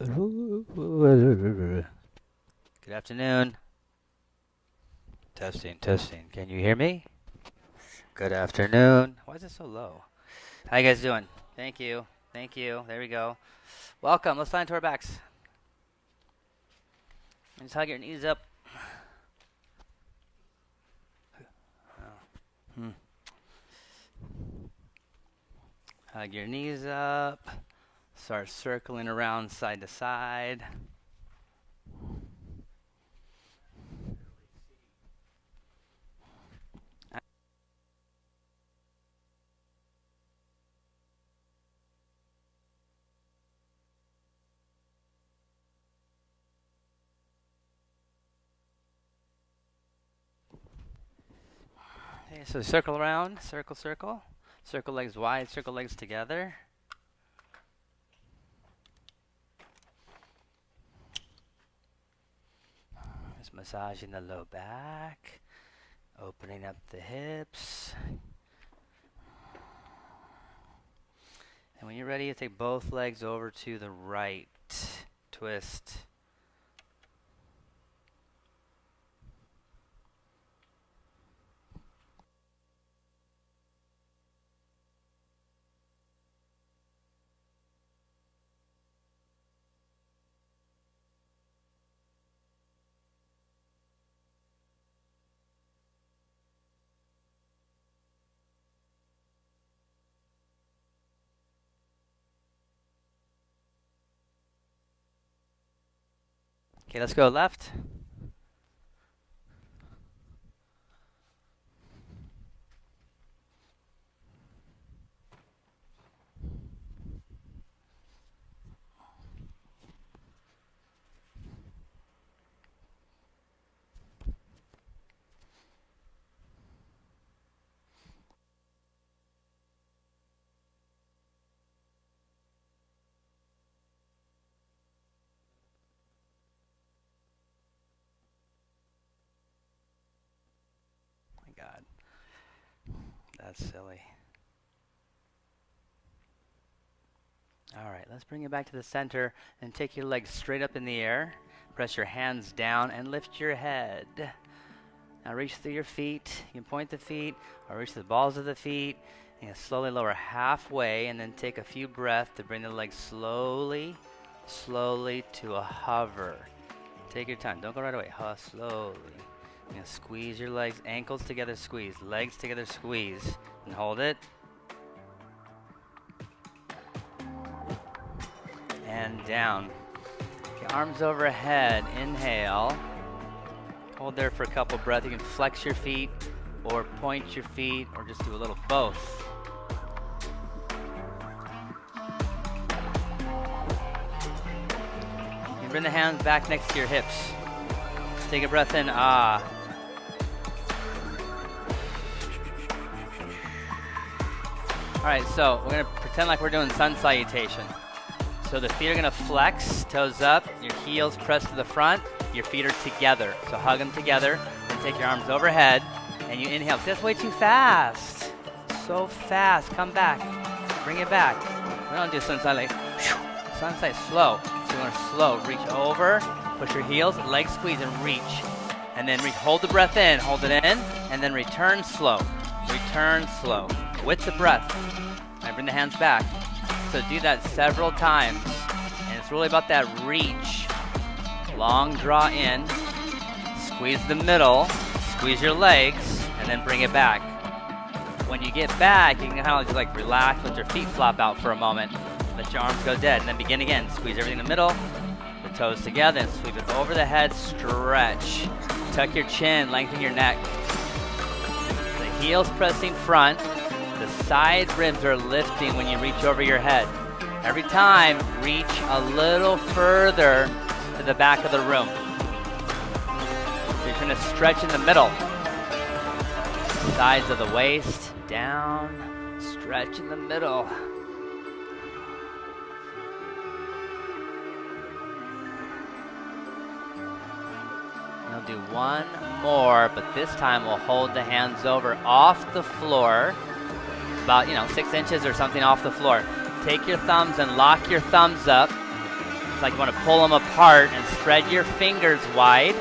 Good afternoon. Testing, testing. Can you hear me? Good afternoon. Why is it so low? How you guys doing? Thank you. Thank you. There we go. Welcome. Let's lie into our backs. And just hug your knees up. Hug your knees up. Start circling around side to side. Okay, so circle around, circle, circle. Circle legs wide, circle legs together. Just massaging the low back, opening up the hips. And when you're ready, you take both legs over to the right. Twist. Okay, let's go left. My God, that's silly. All right, let's bring it back to the center and take your legs straight up in the air. Press your hands down and lift your head. Now reach through your feet. You can point the feet or reach the balls of the feet. And slowly lower halfway and then take a few breaths to bring the legs slowly, slowly to a hover. Take your time. Don't go right away. Slowly. Squeeze your legs, ankles together, squeeze. Legs together, squeeze. And hold it. And down. Okay, arms overhead. Inhale. Hold there for a couple breaths. You can flex your feet or point your feet or just do a little both. You can bring the hands back next to your hips. Take a breath in. Ah. All right, so we're going to pretend like we're doing sun salutation. So the feet are going to flex, toes up, your heels press to the front, your feet are together. So hug them together, then take your arms overhead, and you inhale. See, that's way too fast. So fast. Come back. Bring it back. We don't do sun salutation. Sun salutation slow. So you're going to slow. Reach over, push your heels, legs squeeze, and reach. And then hold the breath in, hold it in, and then return slow. Return slow. With the breath. And bring the hands back. So do that several times. And it's really about that reach. Long draw in. Squeeze the middle. Squeeze your legs. And then bring it back. When you get back, you can kind of just like relax. Let your feet flop out for a moment. Let your arms go dead. And then begin again. Squeeze everything in the middle. The toes together. And sweep it over the head. Stretch. Tuck your chin. Lengthen your neck. The heels pressing front. The side ribs are lifting when you reach over your head. Every time, reach a little further to the back of the room. So you're going to stretch in the middle. Sides of the waist, down, stretch in the middle. We'll do one more, but this time we'll hold the hands over off the floor. About 6 inches or something off the floor. Take your thumbs and lock your thumbs up. like you want to pull them apart and spread your fingers wide.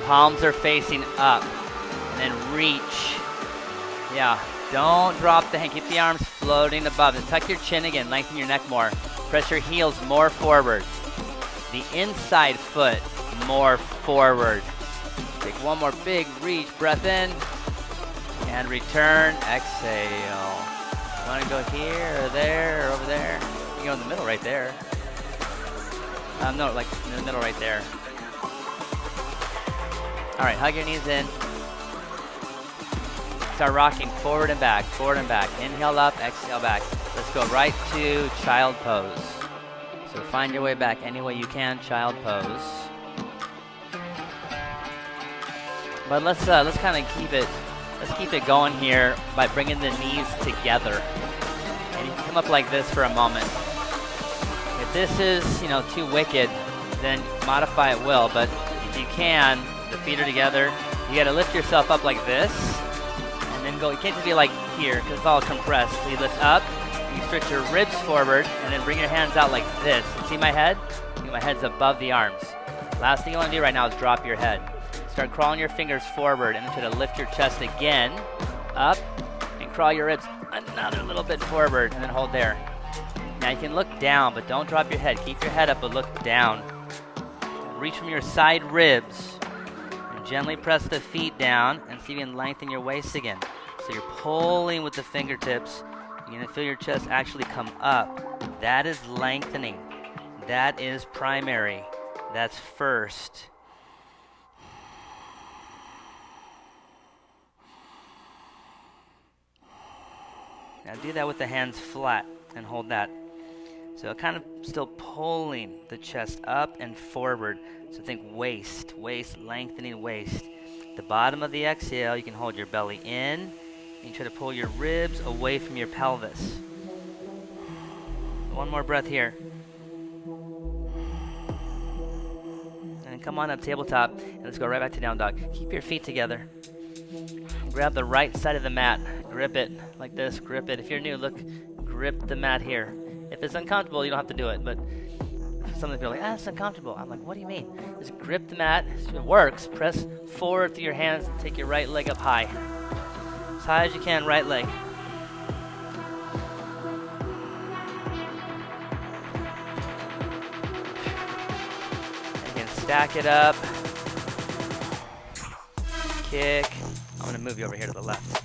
Palms are facing up. And then reach. Yeah, don't drop the hand. Keep the arms floating above. And tuck your chin again. Lengthen your neck more. Press your heels more forward. The inside foot more forward. Take one more big reach. Breath in. And return. Exhale. You want to go here or there or over there? You can go in the middle right there. No, like in the middle right there. All right, hug your knees in. Start rocking forward and back, forward and back. Inhale up, exhale back. Let's go right to child pose. So find your way back any way you can, child pose. But let's kind of keep it going here by bringing the knees together. And you can come up like this for a moment. If this is, too wicked, then modify it will. But if you can, the feet are together. You got to lift yourself up like this, and then go. You can't just be like here because it's all compressed. So you lift up, you stretch your ribs forward, and then bring your hands out like this. See my head? My head's above the arms. Last thing you want to do right now is drop your head. Start crawling your fingers forward, and then try to lift your chest again, up, and crawl your ribs another little bit forward, and then hold there. Now you can look down, but don't drop your head. Keep your head up, but look down. Reach from your side ribs, and gently press the feet down, and see if you can lengthen your waist again. So you're pulling with the fingertips. You're going to feel your chest actually come up. That is lengthening. That is primary. That's first. Now do that with the hands flat and hold that. So kind of still pulling the chest up and forward. So think waist, lengthening waist. The bottom of the exhale, you can hold your belly in. And you try to pull your ribs away from your pelvis. One more breath here. And come on up, tabletop. And let's go right back to down dog. Keep your feet together. Grab the right side of the mat. Grip it like this. Grip it. If you're new, look. Grip the mat here. If it's uncomfortable, you don't have to do it. But some of the people are like, it's uncomfortable. I'm like, what do you mean? Just grip the mat. It works. Press forward through your hands. Take your right leg up high. As high as you can, right leg. And you can stack it up. Kick. I'm going to move you over here to the left.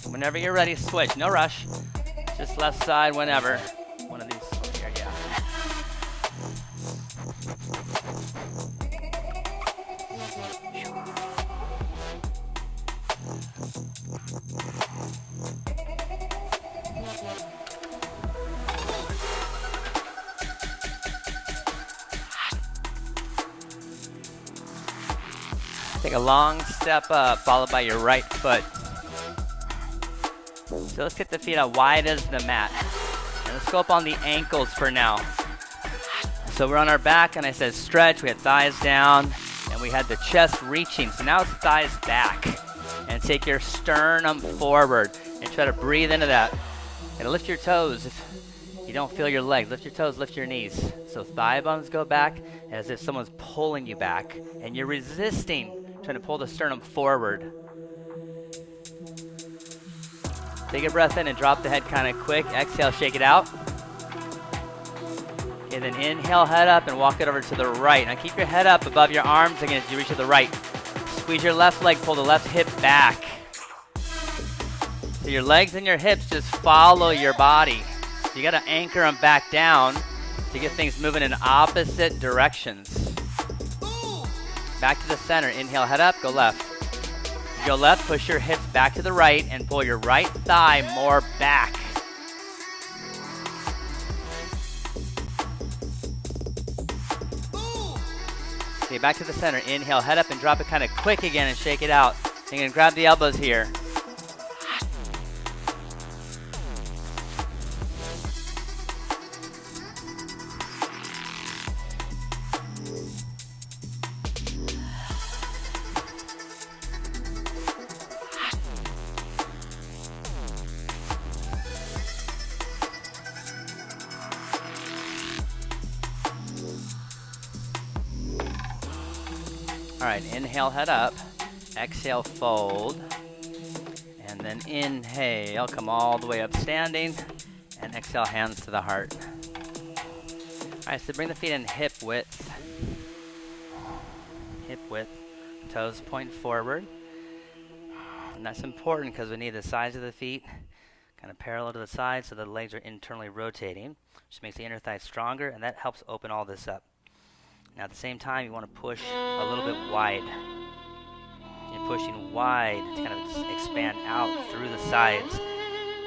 Whenever you're ready, switch. No rush. Just left side whenever. One of these over here, yeah. Take a long step up, followed by your right foot. So let's get the feet out wide as the mat. And let's go up on the ankles for now. So we're on our back, and I said stretch. We had thighs down, and we had the chest reaching. So now it's thighs back. And take your sternum forward, and try to breathe into that. And lift your toes if you don't feel your legs. Lift your toes, lift your knees. So thigh bones go back as if someone's pulling you back. And you're resisting, trying to pull the sternum forward. Take a breath in and drop the head kind of quick. Exhale, shake it out. Okay, then inhale, head up, and walk it over to the right. Now keep your head up above your arms again as you reach to the right. Squeeze your left leg, pull the left hip back. So your legs and your hips just follow your body. So you got to anchor them back down to get things moving in opposite directions. Back to the center. Inhale, head up, go left. Go left, push your hips back to the right, and pull your right thigh more back. Okay, back to the center. Inhale, head up, and drop it kind of quick again and shake it out. You can grab the elbows here. All right, inhale, head up. Exhale, fold. And then inhale, come all the way up standing. And exhale, hands to the heart. All right, so bring the feet in hip width. Hip width. Toes point forward. And that's important because we need the sides of the feet kind of parallel to the side so the legs are internally rotating, which makes the inner thigh stronger, and that helps open all this up. Now at the same time, you want to push a little bit wide. You're pushing wide to kind of expand out through the sides.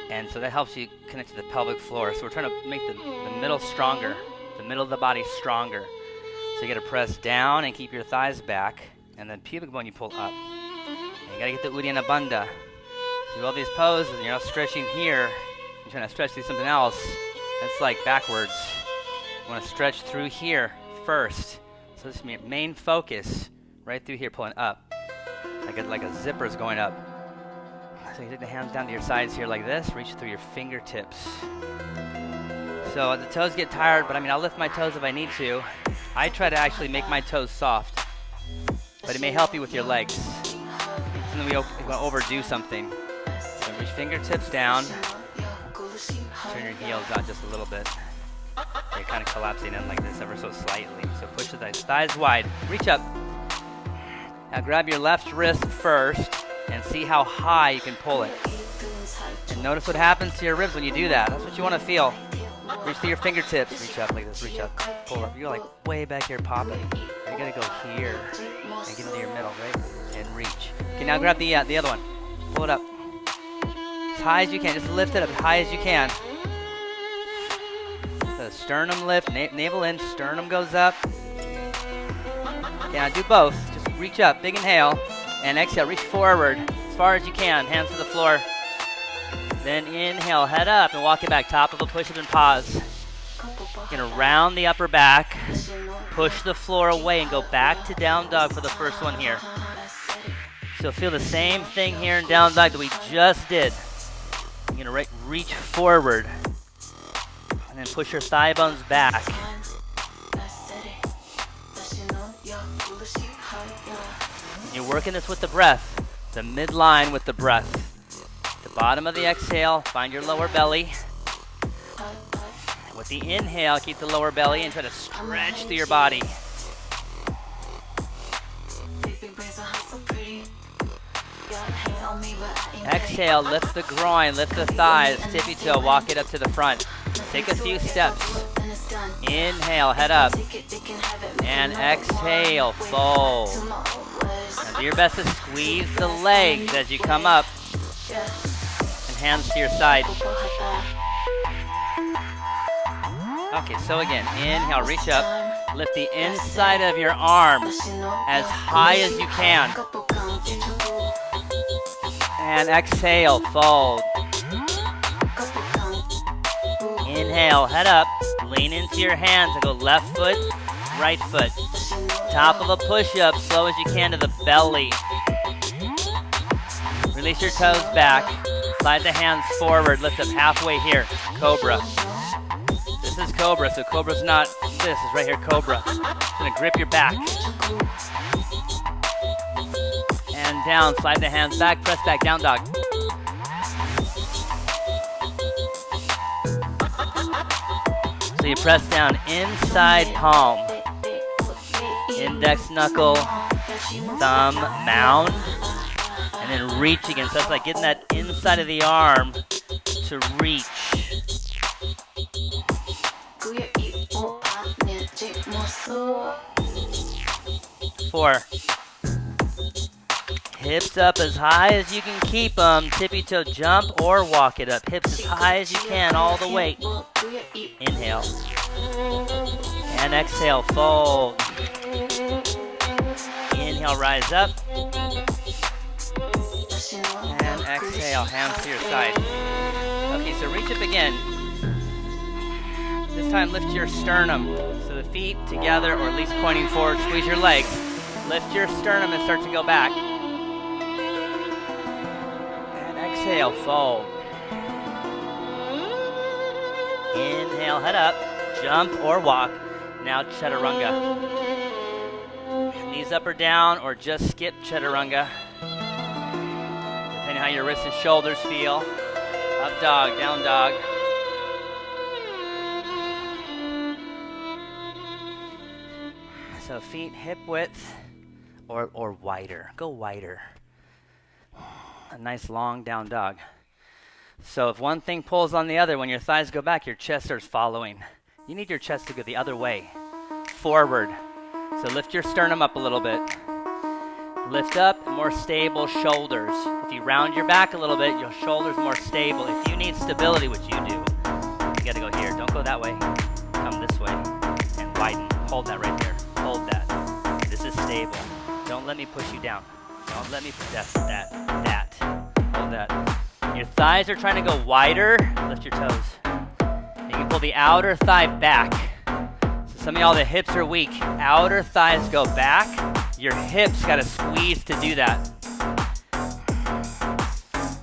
And so that helps you connect to the pelvic floor. So we're trying to make the middle stronger, the middle of the body stronger. So you got to press down and keep your thighs back, and then pubic bone you pull up. And you got to get the Uddiyana Bandha. Do all these poses, and you're not stretching here. You're trying to stretch through something else. That's like backwards. You want to stretch through here first. So this is your main focus, right through here, pulling up. Like a zipper is going up. So you take the hands down to your sides here like this. Reach through your fingertips. So the toes get tired, but I'll lift my toes if I need to. I try to actually make my toes soft, but it may help you with your legs. Something we want to overdo something. So reach fingertips down. Turn your heels out just a little bit. You're kind of collapsing in like this ever so slightly. So push the thighs wide. Reach up. Now grab your left wrist first and see how high you can pull it. And notice what happens to your ribs when you do that. That's what you want to feel. Reach to your fingertips. Reach up like this. Reach up. Pull up. You're like way back here popping. You gotta go here and get into your middle, right? And reach. Okay, now grab the other one. Pull it up. As high as you can. Just lift it up as high as you can. So sternum lift, navel in, sternum goes up. Okay, now do both. Just reach up. Big inhale. And exhale. Reach forward as far as you can. Hands to the floor. Then inhale, head up and walk it back. Top of a push-up and pause. You're going to round the upper back, push the floor away, and go back to down dog for the first one here. So feel the same thing here in down dog that we just did. You're going to reach forward, and then push your thigh bones back. You're working this with the breath, the midline with the breath. Bottom of the exhale, find your lower belly. With the inhale, keep the lower belly and try to stretch through your body. Exhale, lift the groin, lift the thighs, tippy toe, walk it up to the front. Take a few steps. Inhale, head up. And exhale, fold. Now do your best to squeeze the legs as you come up. Hands to your side. Okay, so again, inhale, reach up. Lift the inside of your arm as high as you can. And exhale, fold. Inhale, head up. Lean into your hands and go left foot, right foot. Top of a push-up, slow as you can to the belly. Release your toes back. Slide the hands forward, lift up halfway here. Cobra. This is Cobra, so Cobra's not this, it's right here, Cobra. It's gonna grip your back. And down, slide the hands back, press back, down dog. So you press down inside palm. Index knuckle, thumb, mound. And then reach again. So it's like getting that inside of the arm to reach. 4. Hips up as high as you can keep them. Tippy toe jump or walk it up. Hips as high as you can all the way. Inhale. And exhale, fold. Inhale, rise up. And exhale, hands to your side. Okay, so reach up again. This time lift your sternum. So the feet together or at least pointing forward. Squeeze your legs. Lift your sternum and start to go back. And exhale, fold. Inhale, head up. Jump or walk. Now chaturanga. Knees knees up or down, or just skip chaturanga. Depending how your wrists and shoulders feel. Up dog, down dog. So feet hip width or wider. Go wider. A nice long down dog. So if one thing pulls on the other, when your thighs go back, your chest starts following. You need your chest to go the other way. Forward. So lift your sternum up a little bit. Lift up, more stable shoulders. If you round your back a little bit, your shoulders more stable. If you need stability, which you do, you gotta go here. Don't go that way. Come this way and widen. Hold that right there. Hold that. This is stable. Don't let me push you down. Don't let me push that. Hold that. Your thighs are trying to go wider. Lift your toes. You can pull the outer thigh back. So some of y'all, the hips are weak. Outer thighs go back. Your hips got to squeeze to do that.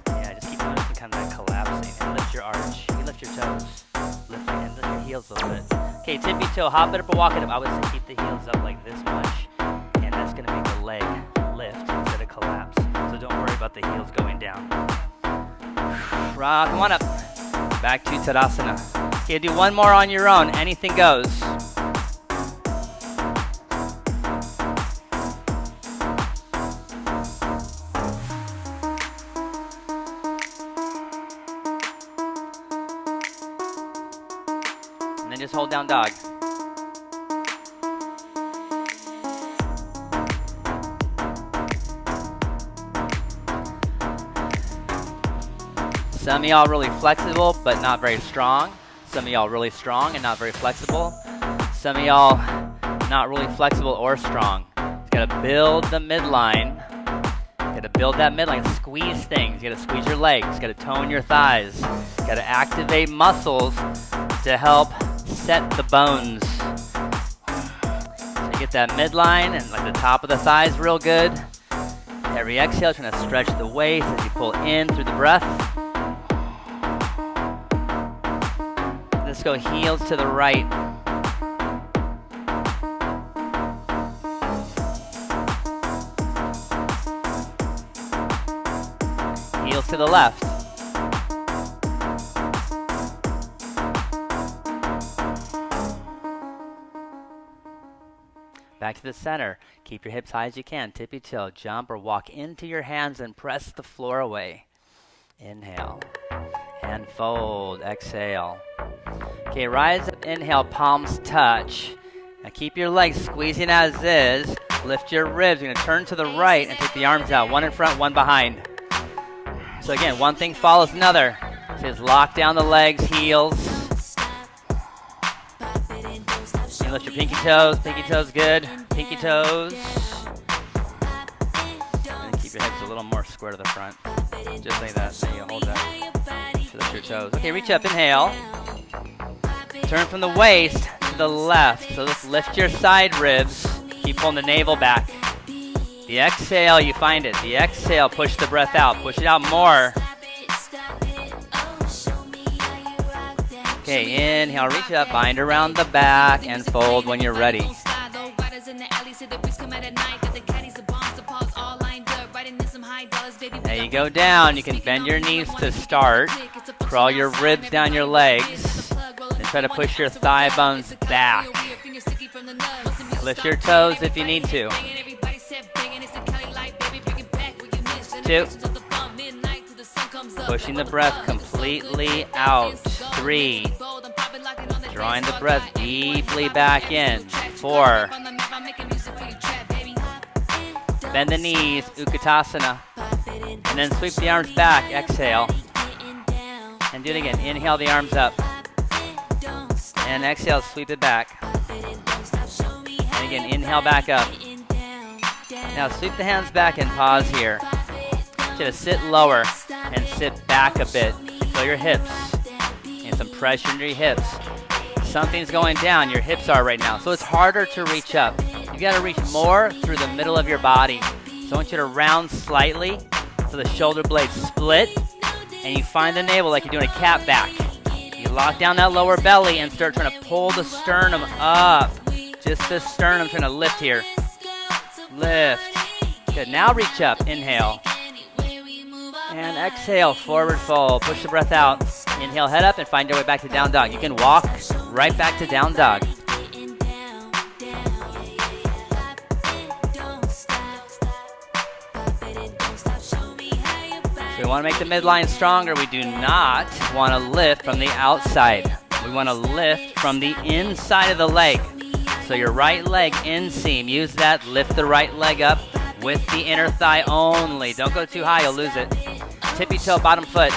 Yeah, just keep noticing kind of that collapsing. And lift your arch. You lift your toes. Lift your heels a little bit. Okay, tippy toe, hop it up or walk it up. I would say keep the heels up like this much. And that's going to make the leg lift instead of collapse. So don't worry about the heels going down. Come on up. Back to Tadasana. Okay, do one more on your own. Anything goes. And then just hold down dog. Some of y'all really flexible, but not very strong. Some of y'all really strong and not very flexible. Some of y'all not really flexible or strong. You gotta build the midline. You gotta build that midline, squeeze things. You gotta squeeze your legs, you gotta tone your thighs. You gotta activate muscles to help set the bones. So you get that midline and like the top of the thighs real good. Every exhale, trying to stretch the waist as you pull in through the breath. Let's go heels to the right. Heels to the left. Back to the center. Keep your hips high as you can. Tippy toe, jump or walk into your hands and press the floor away. Inhale and fold. Exhale. Okay, rise up, inhale, palms touch. Now keep your legs squeezing as is. Lift your ribs. You're gonna turn to the right and take the arms out. One in front, one behind. So again, one thing follows another. So just lock down the legs, heels. You lift your pinky toes good. Pinky toes. And keep your hips a little more square to the front. Just like that, so you hold that. So lift your toes. Okay, reach up, inhale. Turn from the waist to the left. So just lift your side ribs. Keep pulling the navel back. The exhale, you find it. The exhale, push the breath out. Push it out more. Okay, inhale, reach up, bind around the back, and fold when you're ready. Now you go down. You can bend your knees to start. Crawl your ribs down your legs. And try to push your thigh bones back. Lift your toes if you need to. 2. Pushing the breath completely out. 3. Drawing the breath deeply back in. 4. Bend the knees, Utkatasana. And then sweep the arms back, exhale. And do it again. Inhale the arms up. And exhale, sweep it back. And again, inhale back up. Now sweep the hands back and pause here. Just sit lower and sit back a bit. Feel your hips. And some pressure into your hips. Something's going down, your hips are right now. So it's harder to reach up. You gotta reach more through the middle of your body. So I want you to round slightly so the shoulder blades split. And you find the navel like you're doing a cat back. You lock down that lower belly and start trying to pull the sternum up. Just the sternum trying to lift here. lift. Good, now reach up, inhale. And exhale, forward fold, push the breath out. Inhale, head up and find your way back to down dog. You can walk right back to down dog. So we want to make the midline stronger. We do not want to lift from the outside. We want to lift from the inside of the leg. So your right leg inseam, use that, lift the right leg up with the inner thigh only. Don't go too high, you'll lose it. Tippy toe, bottom foot.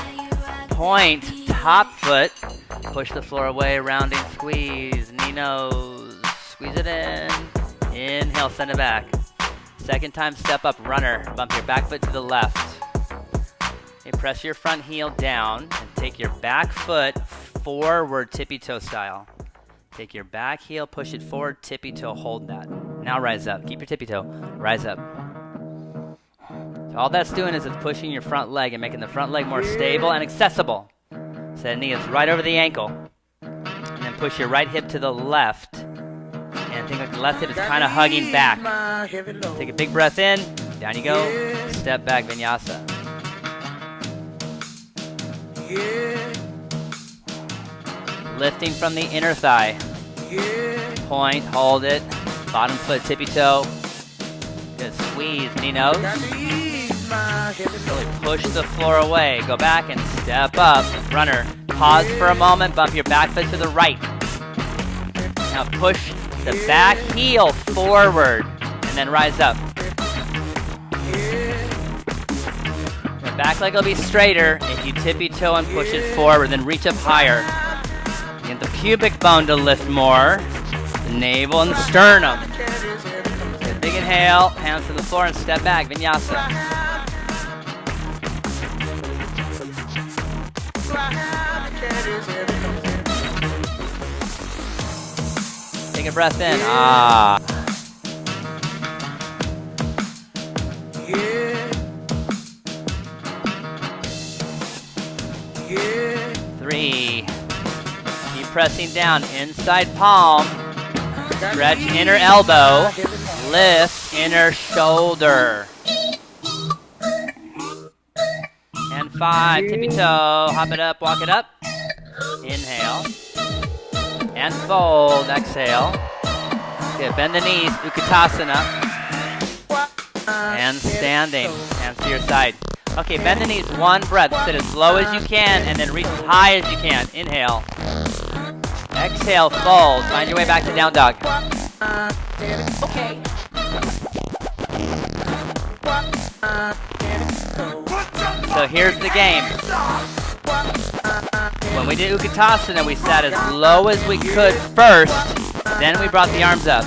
Point, top foot. Push the floor away, rounding squeeze. Knee nose, squeeze it in. Inhale, send it back. Second time, step up, runner. Bump your back foot to the left. Okay, press your front heel down and take your back foot forward, tippy toe style. Take your back heel, push it forward, tippy toe, hold that. Now rise up, keep your tippy toe, rise up. So all that's doing is it's pushing your front leg and making the front leg more stable and accessible. So the knee is right over the ankle. And then push your right hip to the left. And think like the left hip is kind of hugging back. Take a big breath in, down you go, step back, vinyasa. Lifting from the inner thigh. Point, hold it. Bottom foot, tippy toe. Good, squeeze, knee nose. Really push the floor away. Go back and step up. Runner. Pause for a moment. Bump your back foot to the right. Now push the back heel forward. And then rise up. The back leg will be straighter if you tippy toe and push it forward. Then reach up higher. Get the pubic bone to lift more. The navel and the sternum. Good, big inhale, hands to the floor and step back, vinyasa. Take a breath in. Ah. 3. Keep pressing down, inside palm. Stretch inner elbow. Lift inner shoulder. And 5, tippy toe, hop it up, walk it up. Inhale. And fold, exhale. Good, bend the knees, Utkatasana. And standing, hands to your side. Okay, bend the knees, one breath. Sit as low as you can and then reach as high as you can. Inhale. Exhale, fold. Find your way back to down dog. Okay. So here's the game. When we did Utkatasana, we sat as low as we could first, then we brought the arms up.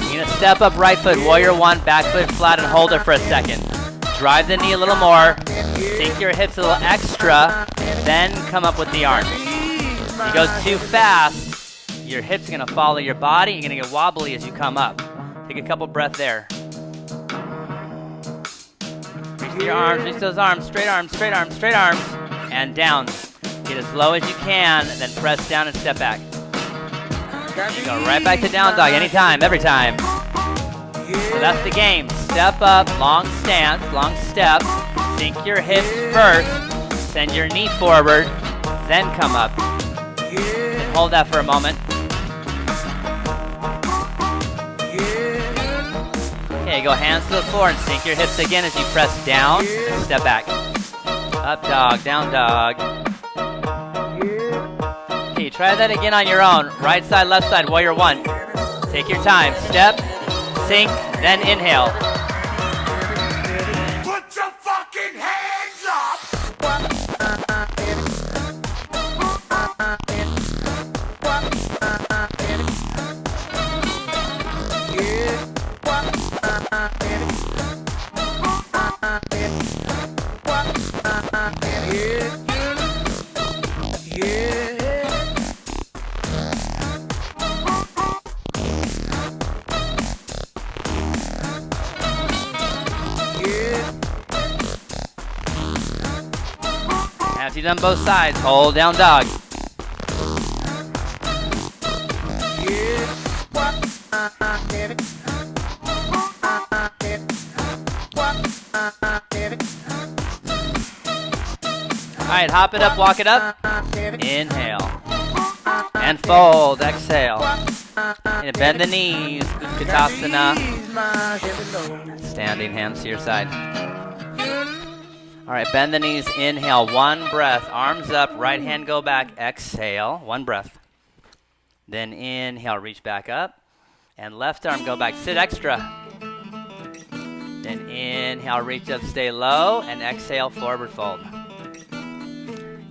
You're gonna step up right foot, warrior 1, back foot flat and hold it for a second. Drive the knee a little more, sink your hips a little extra, then come up with the arms. If you go too fast, your hips are gonna follow your body, you're gonna get wobbly as you come up. Take a couple breaths there. Reach your arms, reach those arms, straight arms, straight arms, straight arms, and down. Get as low as you can, then press down and step back. You go right back to down dog, anytime, every time. So that's the game. Step up, long stance, long step. Sink your hips first, send your knee forward, then come up. And hold that for a moment. Okay, go hands to the floor and sink your hips again as you press down and step back. Up dog, down dog. Okay, try that again on your own. Right side, left side, warrior 1. Take your time. Step, sink, then inhale. Put your fucking hands up! After you've done both sides, hold down dog. All right, hop it up, walk it up. Inhale. And fold, exhale. And bend the knees, Utkatasana. Standing, hands to your side. All right, bend the knees, inhale, one breath. Arms up, right hand go back, exhale, one breath. Then inhale, reach back up. And left arm go back, sit extra. Then inhale, reach up, stay low. And exhale, forward fold.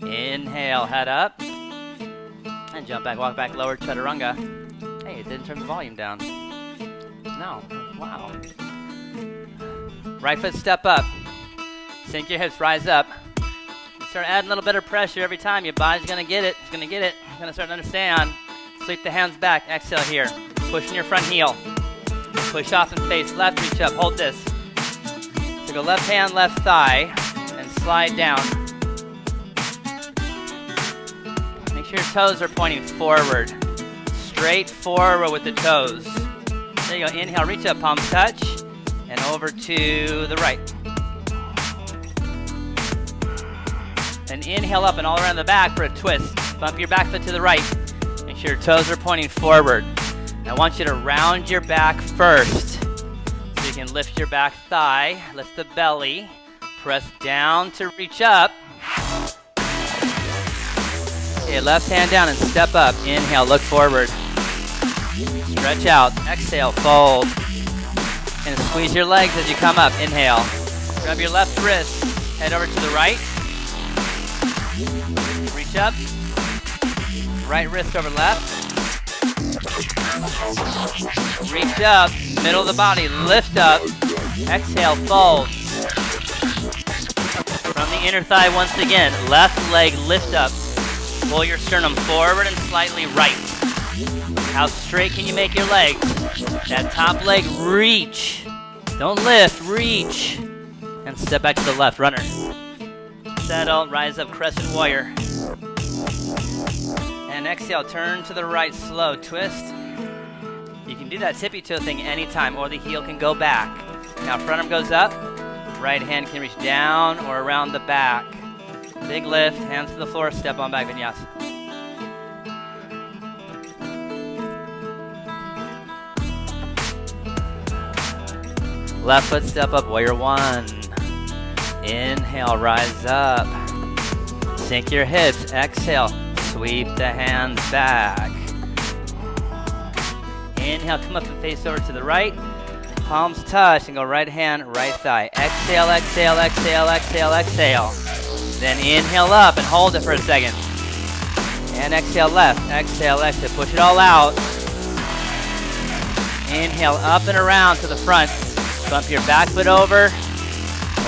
Inhale, head up. And jump back, walk back, lower chaturanga. Hey, it didn't turn the volume down. No, wow. Right foot step up. Sink your hips, rise up. You start adding a little bit of pressure every time. Your body's gonna get it, it's gonna get it. It's gonna start to understand. Sweep the hands back, exhale here. Push in your front heel. Push off and face left, reach up, hold this. So go left hand, left thigh, and slide down. Make sure your toes are pointing forward. Straight forward with the toes. There you go, inhale, reach up, palms touch, and over to the right. Then inhale up and all around the back for a twist. Bump your back foot to the right. Make sure your toes are pointing forward. I want you to round your back first. So you can lift your back thigh, lift the belly, press down to reach up. Okay, left hand down and step up. Inhale, look forward. Stretch out, exhale, fold. And squeeze your legs as you come up. Inhale. Grab your left wrist, head over to the right. Reach up. Right wrist over left. Reach up, middle of the body, lift up. Exhale, fold. From the inner thigh once again, left leg lift up. Pull your sternum forward and slightly right. How straight can you make your legs? That top leg, reach. Don't lift, reach. And step back to the left, runner. Settle, rise up, crescent warrior. And exhale, turn to the right, slow, twist. You can do that tippy toe thing anytime, or the heel can go back. Now front arm goes up, right hand can reach down or around the back. Big lift, hands to the floor, step on back, vinyasa. Left foot step up, warrior one. Inhale, rise up. Sink your hips, exhale, sweep the hands back. Inhale, come up and face over to the right. Palms touch and go right hand, right thigh. Exhale, exhale, exhale, exhale, exhale. Then inhale up and hold it for a second. And exhale left, exhale, exhale. Push it all out. Inhale up and around to the front. Bump your back foot over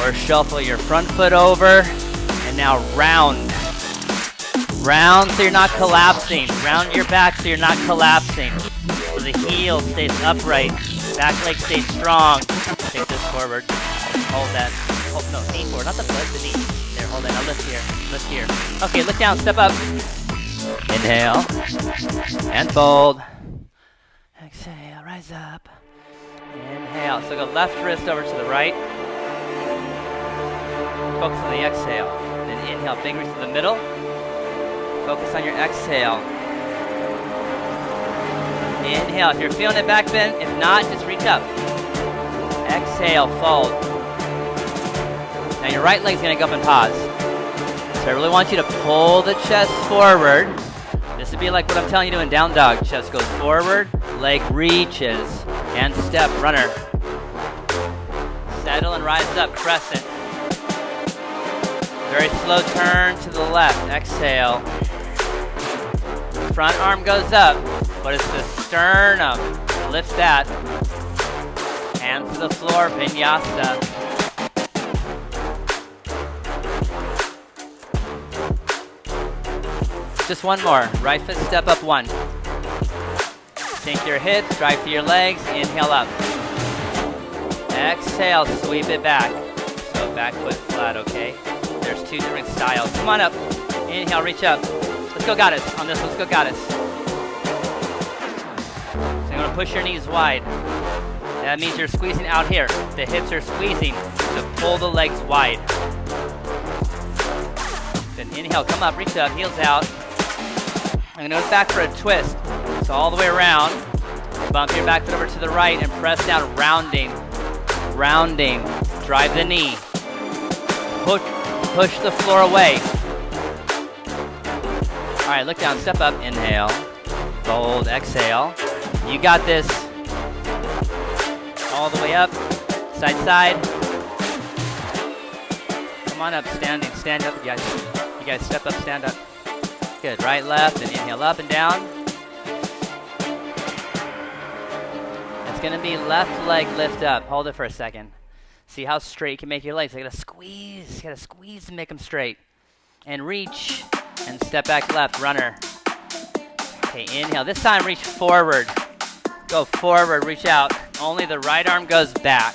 or shuffle your front foot over. And now round. Round so you're not collapsing. Round your back so you're not collapsing. So the heel stays upright. Back leg stays strong. Take this forward. Hold that. Oh, no, knee forward. Not the foot, the knee. There, hold it. Now lift here. Lift here. Okay, look down. Step up. Inhale. And fold. Exhale. Rise up. Inhale. So go left wrist over to the right. Focus on the exhale. Then inhale. Big reach to the middle. Focus on your exhale. Inhale. If you're feeling it, back bend. If not, just reach up. Exhale. Fold. Now your right leg's going to go up and pause. So I really want you to pull the chest forward. This would be like what I'm telling you to do in down dog. Chest goes forward, leg reaches, and step, runner. Settle and rise up, crescent. Very slow turn to the left, exhale. Front arm goes up, but it's the sternum. Lift that. Hands to the floor, vinyasa. Just one more. Right foot step up one. Sink your hips, drive through your legs, inhale up. Exhale, sweep it back. So back foot flat, okay? There's two different styles. Come on up. Inhale, reach up. Let's go goddess. On this, let's go goddess. So you're gonna push your knees wide. That means you're squeezing out here. The hips are squeezing to pull the legs wide. Then inhale, come up, reach up, heels out. I'm gonna go back for a twist. So all the way around. Bump your back foot over to the right and press down, rounding. Rounding. Drive the knee. Push the floor away. All right, look down, step up, inhale. Fold, exhale. You got this. All the way up, side, side. Come on up, standing, stand up, guys. You guys step up, stand up. Good, right, left, and inhale up and down. It's gonna be left leg lift up. Hold it for a second. See how straight you can make your legs. You gotta squeeze to make them straight. And reach, and step back left, runner. Okay, inhale. This time reach forward. Go forward, reach out. Only the right arm goes back.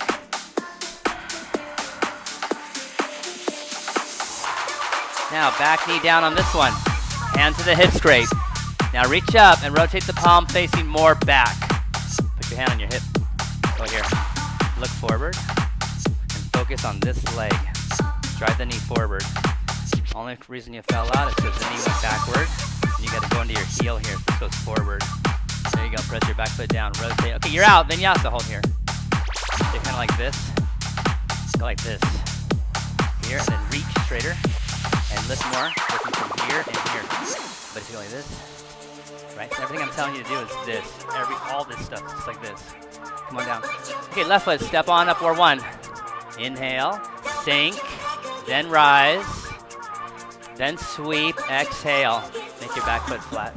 Now back knee down on this one. Hand to the hip straight. Now reach up and rotate the palm facing more back. Put your hand on your hip. Go here. Look forward and focus on this leg. Drive the knee forward. Only reason you fell out is because the knee went backward. And you got to go into your heel here. This goes forward. There you go. Press your back foot down. Rotate. Okay, you're out. Vinyasa. Hold here. Stay kind of like this. Go like this. Here, and then reach straighter. And lift more. Lifting from here and here. But if you go like this, right? So everything I'm telling you to do is this. All this stuff. Just like this. Come on down. Okay, left foot. Step on up or one. Inhale. Sink. Then rise. Then sweep. Exhale. Make your back foot flat.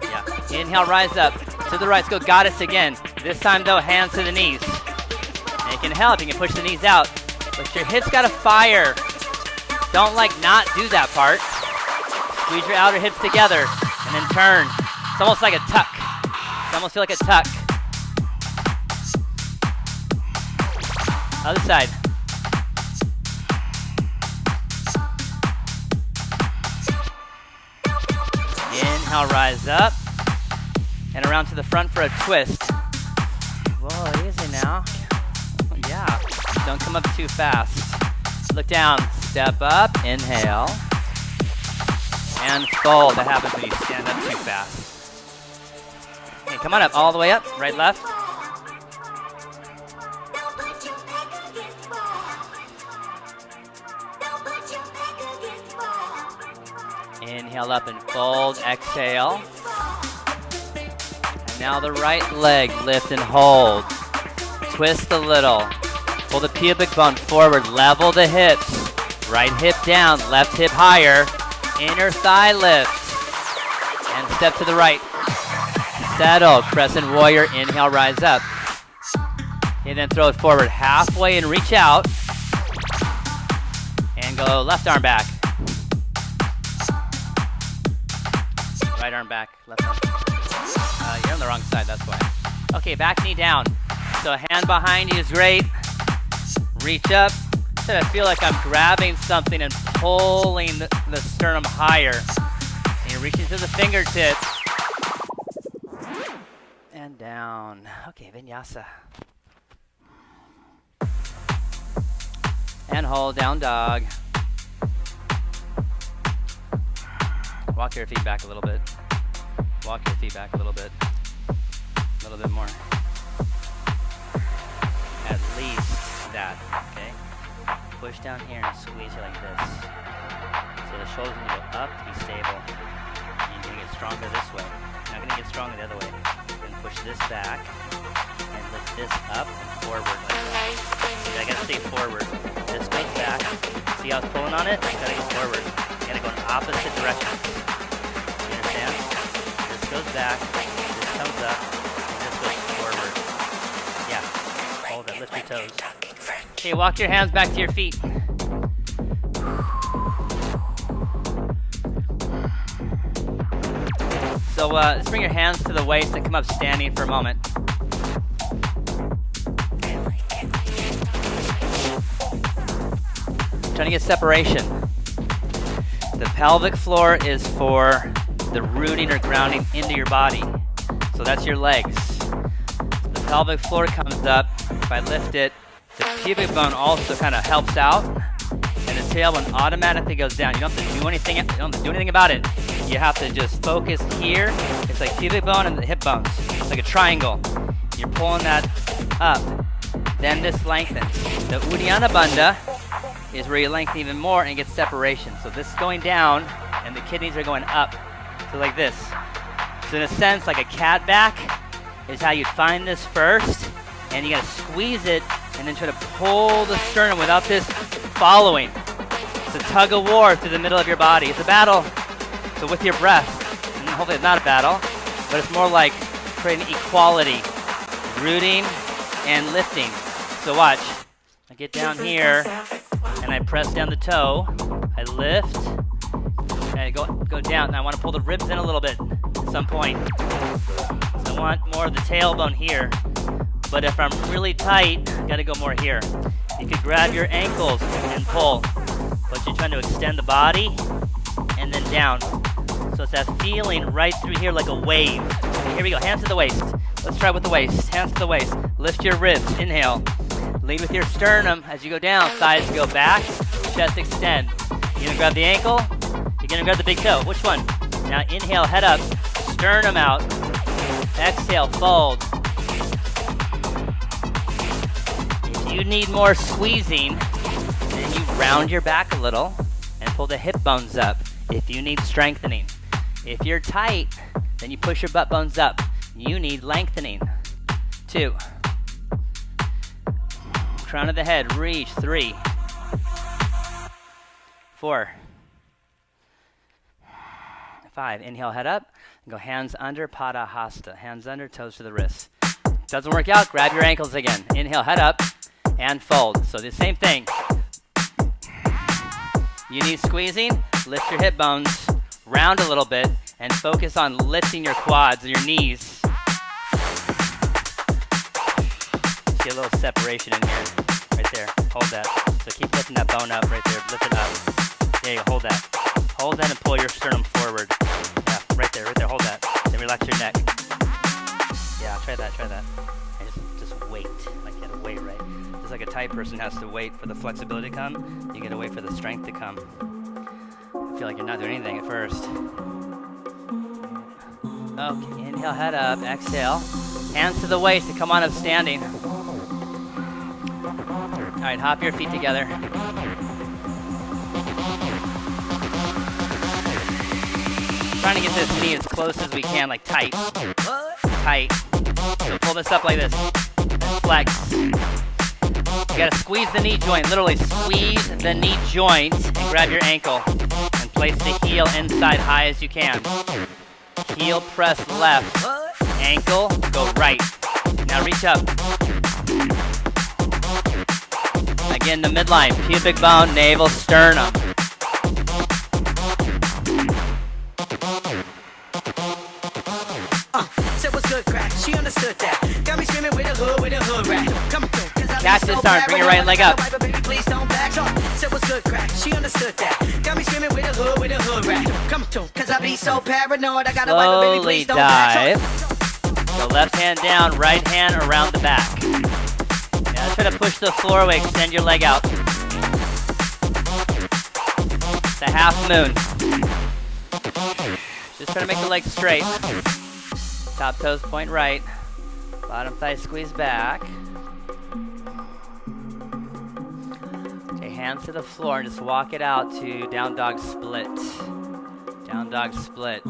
Yeah. Inhale, rise up. To the right. Let's go goddess again. This time, though, hands to the knees. And it can help. You can push the knees out. But your hips got to fire. Don't, not do that part. Squeeze your outer hips together. And then turn. It's almost like a tuck. It's almost feel like a tuck. Other side. Inhale, rise up. And around to the front for a twist. Whoa, easy now. Yeah. Don't come up too fast. Look down. Step up. Inhale. And fold. That happens when you stand up too fast. Okay, come on up. All the way up. Right, left. Inhale up and fold. Exhale. And now the right leg. Lift and hold. Twist a little. Pull the pubic bone forward. Level the hips. Right hip down. Left hip higher. Inner thigh lift. And step to the right. Settle. Crescent warrior. Inhale, rise up. And then throw it forward halfway and reach out. And go left arm back. Right arm back, left arm. You're on the wrong side, that's why. Okay, back knee down. So hand behind you is great. Reach up. I feel like I'm grabbing something and pulling the sternum higher. And you're reaching to the fingertips. And down. Okay, vinyasa. And hold, down dog. Walk your feet back a little bit. Walk your feet back a little bit. A little bit more. At least that, okay? Push down here and squeeze it like this. So the shoulders are going to go up to be stable. You're going to get stronger this way. You're not going to get stronger the other way. You're going to push this back and lift this up and forward like that. See, I got to stay forward. This goes back. See how it's pulling on it? You got to go forward. You got to go in opposite directions. You understand? This goes back. This comes up. And this goes forward. Yeah. Hold it. Lift your toes. Okay, walk your hands back to your feet. So let's bring your hands to the waist and come up standing for a moment. Trying to get separation. The pelvic floor is for the rooting or grounding into your body. So that's your legs. The pelvic floor comes up. If I lift it, the pubic bone also kind of helps out. and the tailbone automatically goes down. You don't have to do anything. You don't have to do anything about it. You have to just focus here. It's like pubic bone and the hip bones. It's like a triangle. You're pulling that up. Then this lengthens. The Uddiyana Bandha is where you lengthen even more and get separation. So this is going down, and the kidneys are going up. So like this. So in a sense, like a cat back is how you'd find this first, and you gotta squeeze it and then try to pull the sternum without this following. It's a tug of war through the middle of your body. It's a battle. So with your breath, and hopefully it's not a battle, but it's more like creating equality, rooting and lifting. So watch. I get down here and I press down the toe. I lift and I go down. And I want to pull the ribs in a little bit at some point. So I want more of the tailbone here. But if I'm really tight, I gotta go more here. You could grab your ankles and pull, but you're trying to extend the body and then down. So it's that feeling right through here like a wave. Okay, here we go, hands to the waist. Let's try with the waist, hands to the waist. Lift your ribs, inhale. Lead with your sternum as you go down. Thighs go back, chest extend. You're gonna grab the ankle, you're gonna grab the big toe. Which one? Now inhale, head up, sternum out. Exhale, fold. If you need more squeezing, then you round your back a little and pull the hip bones up. If you need strengthening. If you're tight, then you push your butt bones up. You need lengthening. 2. Crown of the head, reach. 3. 4. 5. Inhale, head up. Go hands under, Pada Hasta. Hands under, toes to the wrists. Doesn't work out, grab your ankles again. Inhale, head up, and fold. So the same thing. You need squeezing, lift your hip bones, round a little bit, and focus on lifting your quads and your knees. See a little separation in here, right there. Hold that. So keep lifting that bone up right there. Lift it up. There you go. Hold that. Hold that and pull your sternum forward. Yeah, right there. Hold that. Then relax your neck. Yeah, try that. And just wait. Like you gotta wait, right? Just like a tight person has to wait for the flexibility to come, you gotta wait for the strength to come. I feel like you're not doing anything at first. Okay, inhale, head up, exhale. Hands to the waist to come on up standing. All right, hop your feet together. Trying to get this knee as close as we can, like tight. Tight. So pull this up like this. Flex. You gotta squeeze the knee joint, literally squeeze the knee joint and grab your ankle and place the heel inside high as you can. Heel press left, ankle go right. Now reach up. Again, the midline, pubic bone, navel, sternum. Said what's good, crack. She understood that. Got me screaming with a hood rat. Come through. Catch this arm, bring your right leg up. Please don't back. Said what's good, crack. She understood that. Got me screaming with a hood rat. Come through, cause I be so paranoid. I gotta wipe a baby, please don't back. Go left hand down, right hand around the back. Now try to push the floor away, extend your leg out. It's a half moon. Just try to make the leg straight. Top toes point right. Bottom thigh squeeze back. Okay, hands to the floor and just walk it out to down dog split. Down dog split.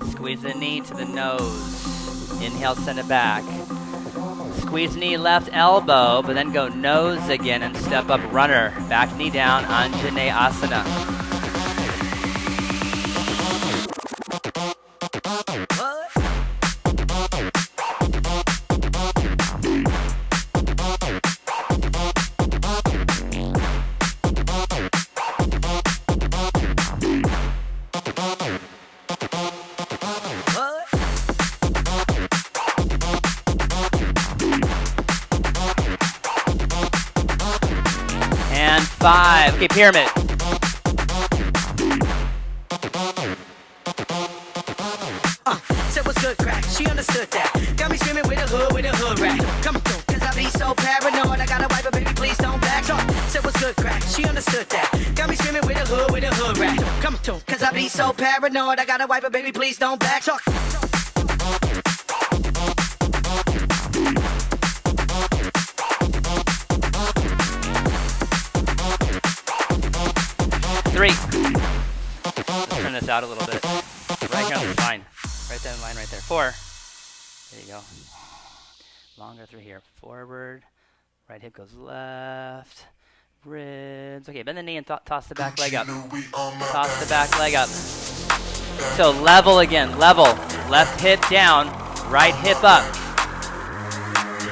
Squeeze the knee to the nose. Inhale, send it back. Squeeze knee left elbow, but then go nose again and step up runner. Back knee down, Anjaneyasana. And 5. Okay, pyramid. Said what's good, crack. She understood that. Got me screaming with a hood rat. Come through, cause I be so paranoid. I gotta wipe a baby, please don't back. Said what's good, crack. She understood that. Got me the hood, where the hood rat. Come to, cause I be so paranoid. I gotta wipe it, baby, please don't back talk. 3. Let's turn this out a little bit. Right here on the line. Right there in the line right there. 4. There you go. Longer through here. Forward. Right hip goes left. Ribs. Okay, bend the knee and toss the back leg up. Toss the back leg up. So level again. Level. Left hip down. Right hip up.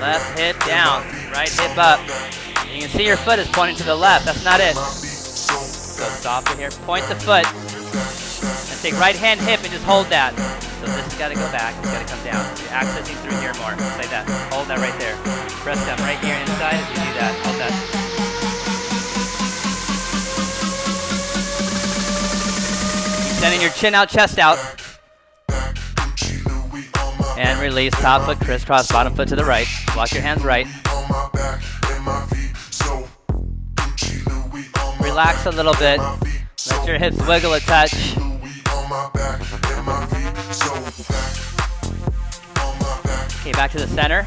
Left hip down. Right hip up. You can see your foot is pointing to the left. That's not it. Go softer here. Point the foot. And take right hand hip and just hold that. So this has got to go back. It's got to come down. You're accessing through here more. Just like that. Hold that right there. Press down right here inside as you do that. Hold that. Keep sending your chin out, chest out. And release. Top foot, crisscross, bottom foot to the right. Walk your hands right. Relax a little bit. Let your hips wiggle a touch. Okay, back to the center.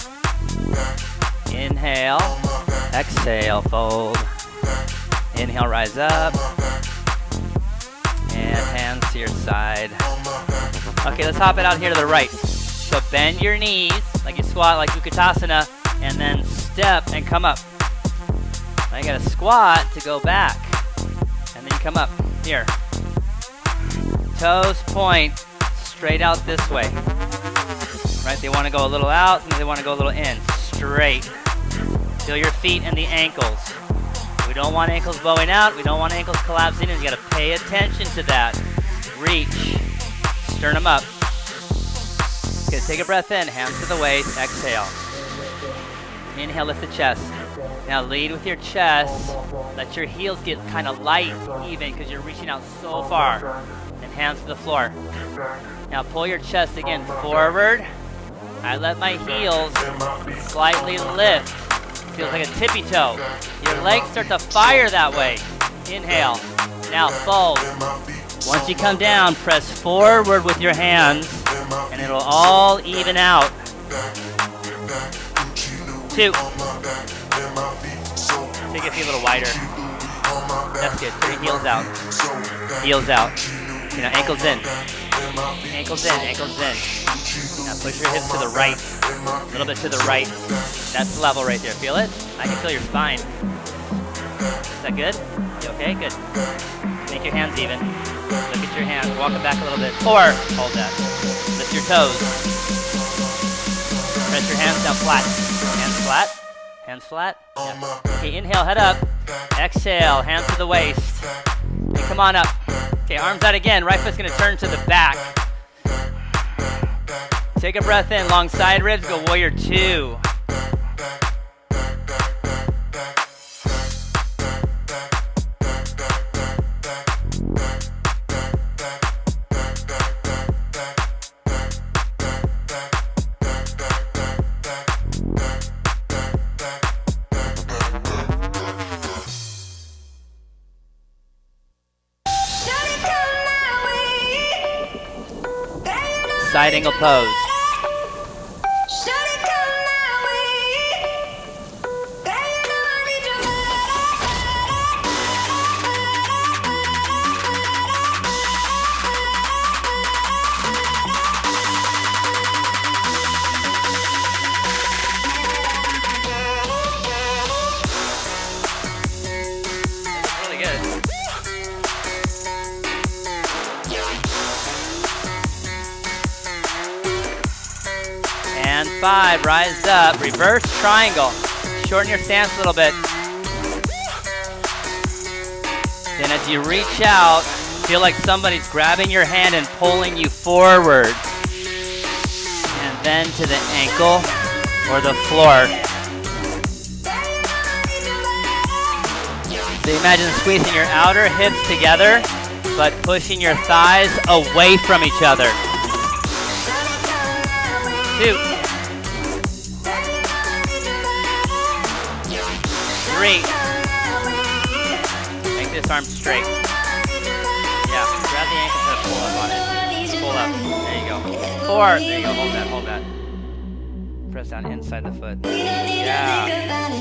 Inhale. Exhale, fold. Inhale, rise up. And hands to your side. Okay, let's hop it out here to the right. So bend your knees like you squat, like Utkatasana, and then step and come up. Now you gotta squat to go back. And then you come up. Here. Toes point straight out this way. Right? They want to go a little out, and they want to go a little in. Straight. Feel your feet and the ankles. We don't want ankles bowing out. We don't want ankles collapsing, and you got to pay attention to that. Reach. Sternum up. Okay, take a breath in. Hands to the waist. Exhale. Inhale, lift the chest. Now lead with your chest. Let your heels get kind of light, even, because you're reaching out so far. And hands to the floor. Now pull your chest again forward. I let my heels slightly lift. Feels like a tippy toe. Your legs start to fire that way. Inhale. Now fold. Once you come down, press forward with your hands, and it'll all even out. 2. Take your feet a little wider. That's good. Turn your heels out. Heels out. You know, ankles in. Ankles in, ankles in. Now push your hips to the right. A little bit to the right. That's level right there. Feel it? I can feel your spine. Is that good? You okay? Good. Make your hands even. Look at your hands. Walk it back a little bit. Or hold that. Lift your toes. Press your hands down flat. Hands flat. Hands flat. Yeah. Okay, inhale, head up. Exhale, hands to the waist. Okay, come on up. Okay, arms out again. Right foot's gonna turn to the back. Take a breath in. Long side ribs. Go warrior 2. Side angle pose. Really good. And 5, rise up, reverse triangle. Shorten your stance a little bit. Then as you reach out, feel like somebody's grabbing your hand and pulling you forward. And then to the ankle or the floor. So imagine squeezing your outer hips together, but pushing your thighs away from each other. 2. 3. Make this arm straight. pull up on it. Pull up. There you go. 4. There you go. Hold that. Press down inside the foot. Yeah.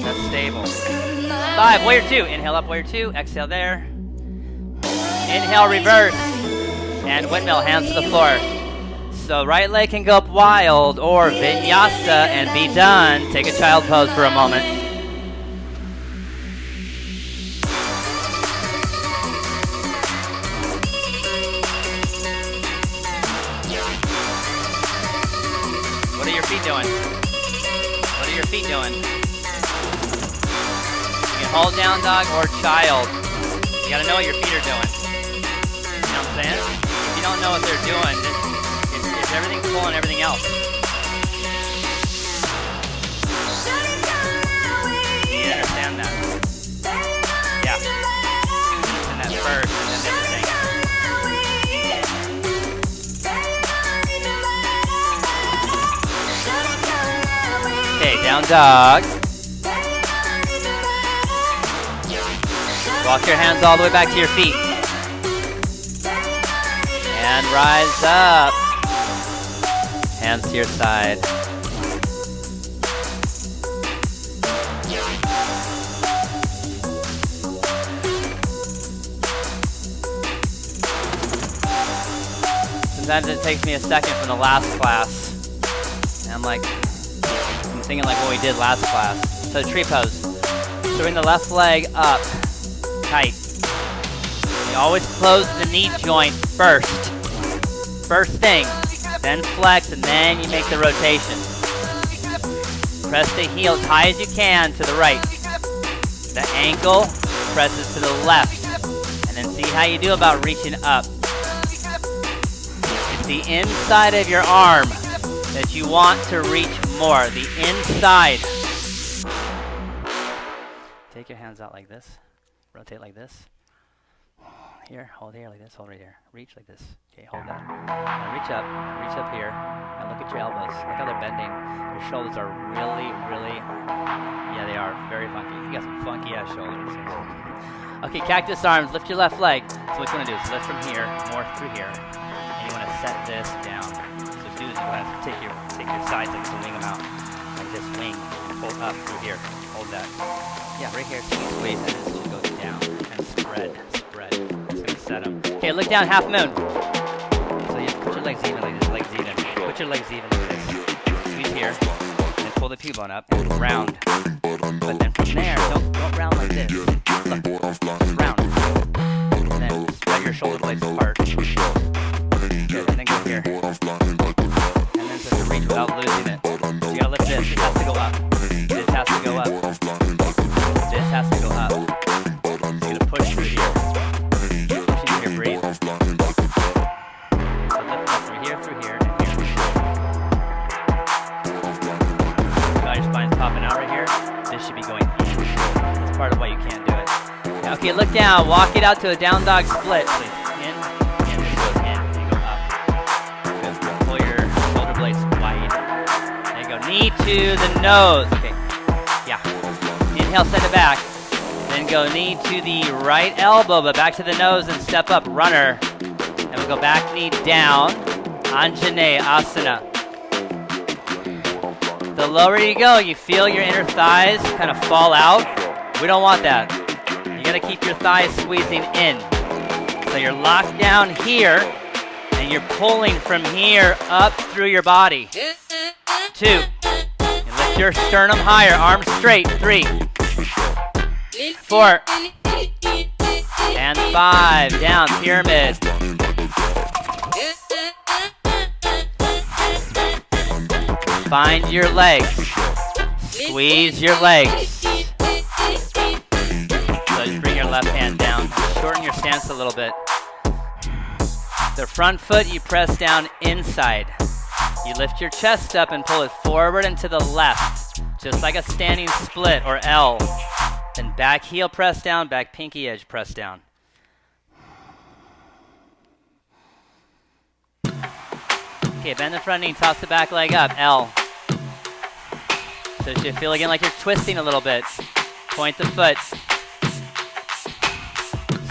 That's stable. 5. Warrior 2. Inhale up, warrior 2. Exhale there. Inhale, reverse. And windmill, hands to the floor. So right leg can go up wild or vinyasa and be done. Take a child pose for a moment. What are your feet doing? What are your feet doing? You can hold down dog or child. You gotta know what your feet are doing. You know what I'm saying? If you don't know what they're doing, it's everything's pulling everything else. You understand that? Yeah. And that first, and then everything. Okay, down dog. Walk your hands all the way back to your feet. And rise up. Hands to your side. Sometimes it takes me a second from the last class. And I'm thinking like what we did last class. So tree pose. So bring the left leg up. Tight. You always close the knee joint first. First thing. Then flex and then you make the rotation. Press the heel as high as you can to the right. The ankle presses to the left. And then see how you do about reaching up. It's the inside of your arm that you want to reach more. The inside. Take your hands out like this. Rotate like this. Here, hold here like this, hold right here. Reach like this. Okay, hold that. Now reach up here. Now look at your elbows. Look how they're bending. Your shoulders are really, yeah, they are very funky. You got some funky ass shoulders. Okay, cactus arms, lift your left leg. So what you want to do is lift from here, more through here. And you want to set this down. So to do this, you want to take your sides like this and wing them out. Like this, wing, and pull up through here. Hold that. Yeah, right here, squeeze, and this should go down. And spread. It's gonna set them. Okay, look down, half moon. So you put your legs even like this, legs even. Put your legs even like this. Squeeze here, and pull the T-bone up, and round. But then from there, don't round like this. Look, round. And then spread your shoulder blades apart. Good, and then go here. And then just reach without losing it. So you gotta lift this. This has to go up. This has to go up. This has to go up. So you're gonna push through here. Pushing here, breathe. So lift up through here, and here. Now your spine's popping out right here. This should be going in. That's part of why you can't do it. Okay, look down. Walk it out to a down dog split, please. In, this goes in, and you go up. Good. Pull your shoulder blades wide. There you go. Knee to the nose. Okay. Yeah. Inhale, send it back. Then go knee to the right elbow, but back to the nose and step up, runner. And we go back knee down, Anjane Asana. The lower you go, you feel your inner thighs kind of fall out. We don't want that. You gotta keep your thighs squeezing in. So you're locked down here, and you're pulling from here up through your body. 2. You lift your sternum higher, arms straight. 3. 4. And 5. Down, pyramid. Find your legs. Squeeze your legs. So just bring your left hand down. Shorten your stance a little bit. The front foot you press down inside. You lift your chest up and pull it forward and to the left. Just like a standing split or L. Then back heel press down, back pinky edge press down. Okay, bend the front knee, toss the back leg up, L. So you should feel again like you're twisting a little bit. Point the foot.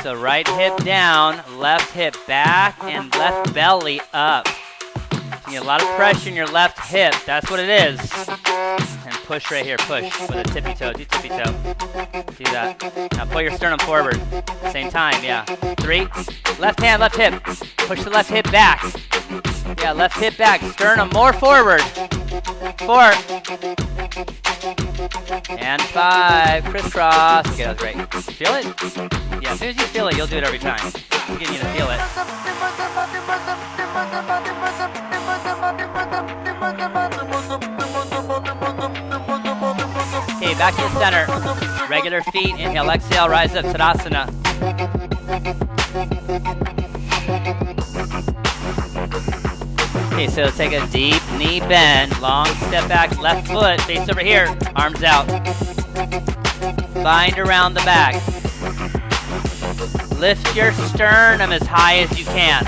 so right hip down, left hip back, and left belly up. You get a lot of pressure in your left hip. That's what it is. And push right here. Push with a tippy toe. Do tippy toe. Do that. Now pull your sternum forward. Same time. Yeah. 3. Left hand, left hip. Push the left hip back. Yeah, left hip back. Sternum more forward. 4. And 5. Crisscross. Okay, that was great. Feel it? Yeah, as soon as you feel it, you'll do it every time. I'm getting you to feel it. Okay, back to the center. Regular feet. Inhale, exhale, rise up, Tadasana. Okay, so take a deep knee bend. Long step back, left foot, face over here. Arms out. Bind around the back. Lift your sternum as high as you can.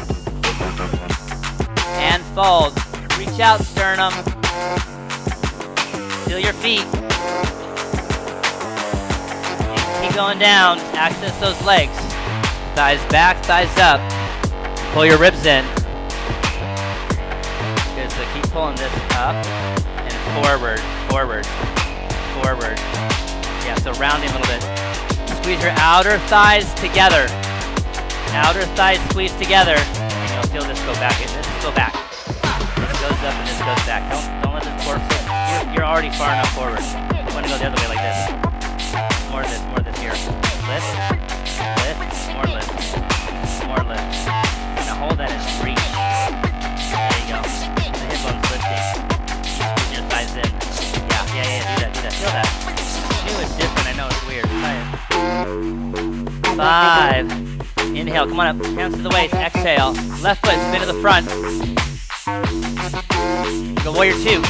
And fold. Reach out, sternum. Feel your feet. Keep going down. Access those legs. Thighs back, thighs up. Pull your ribs in. Good, so keep pulling this up and forward, forward, forward. Yeah, so rounding a little bit. Squeeze your outer thighs together. Outer thighs squeeze together. And you'll feel this go back. This go back. This goes up and this goes back. Don't let this force it. You're already far enough forward. You want to go the other way like this. More of this here. Lift, lift, more lift, more lift. Now hold that and reach. There you go. The hip bone's lifting. Squeeze your thighs in. Yeah, do that. Feel that. New is different, I know it's weird. Try it. 5. Inhale, come on up. Hands to the waist. Exhale. Left foot, spin to the front. Go warrior 2.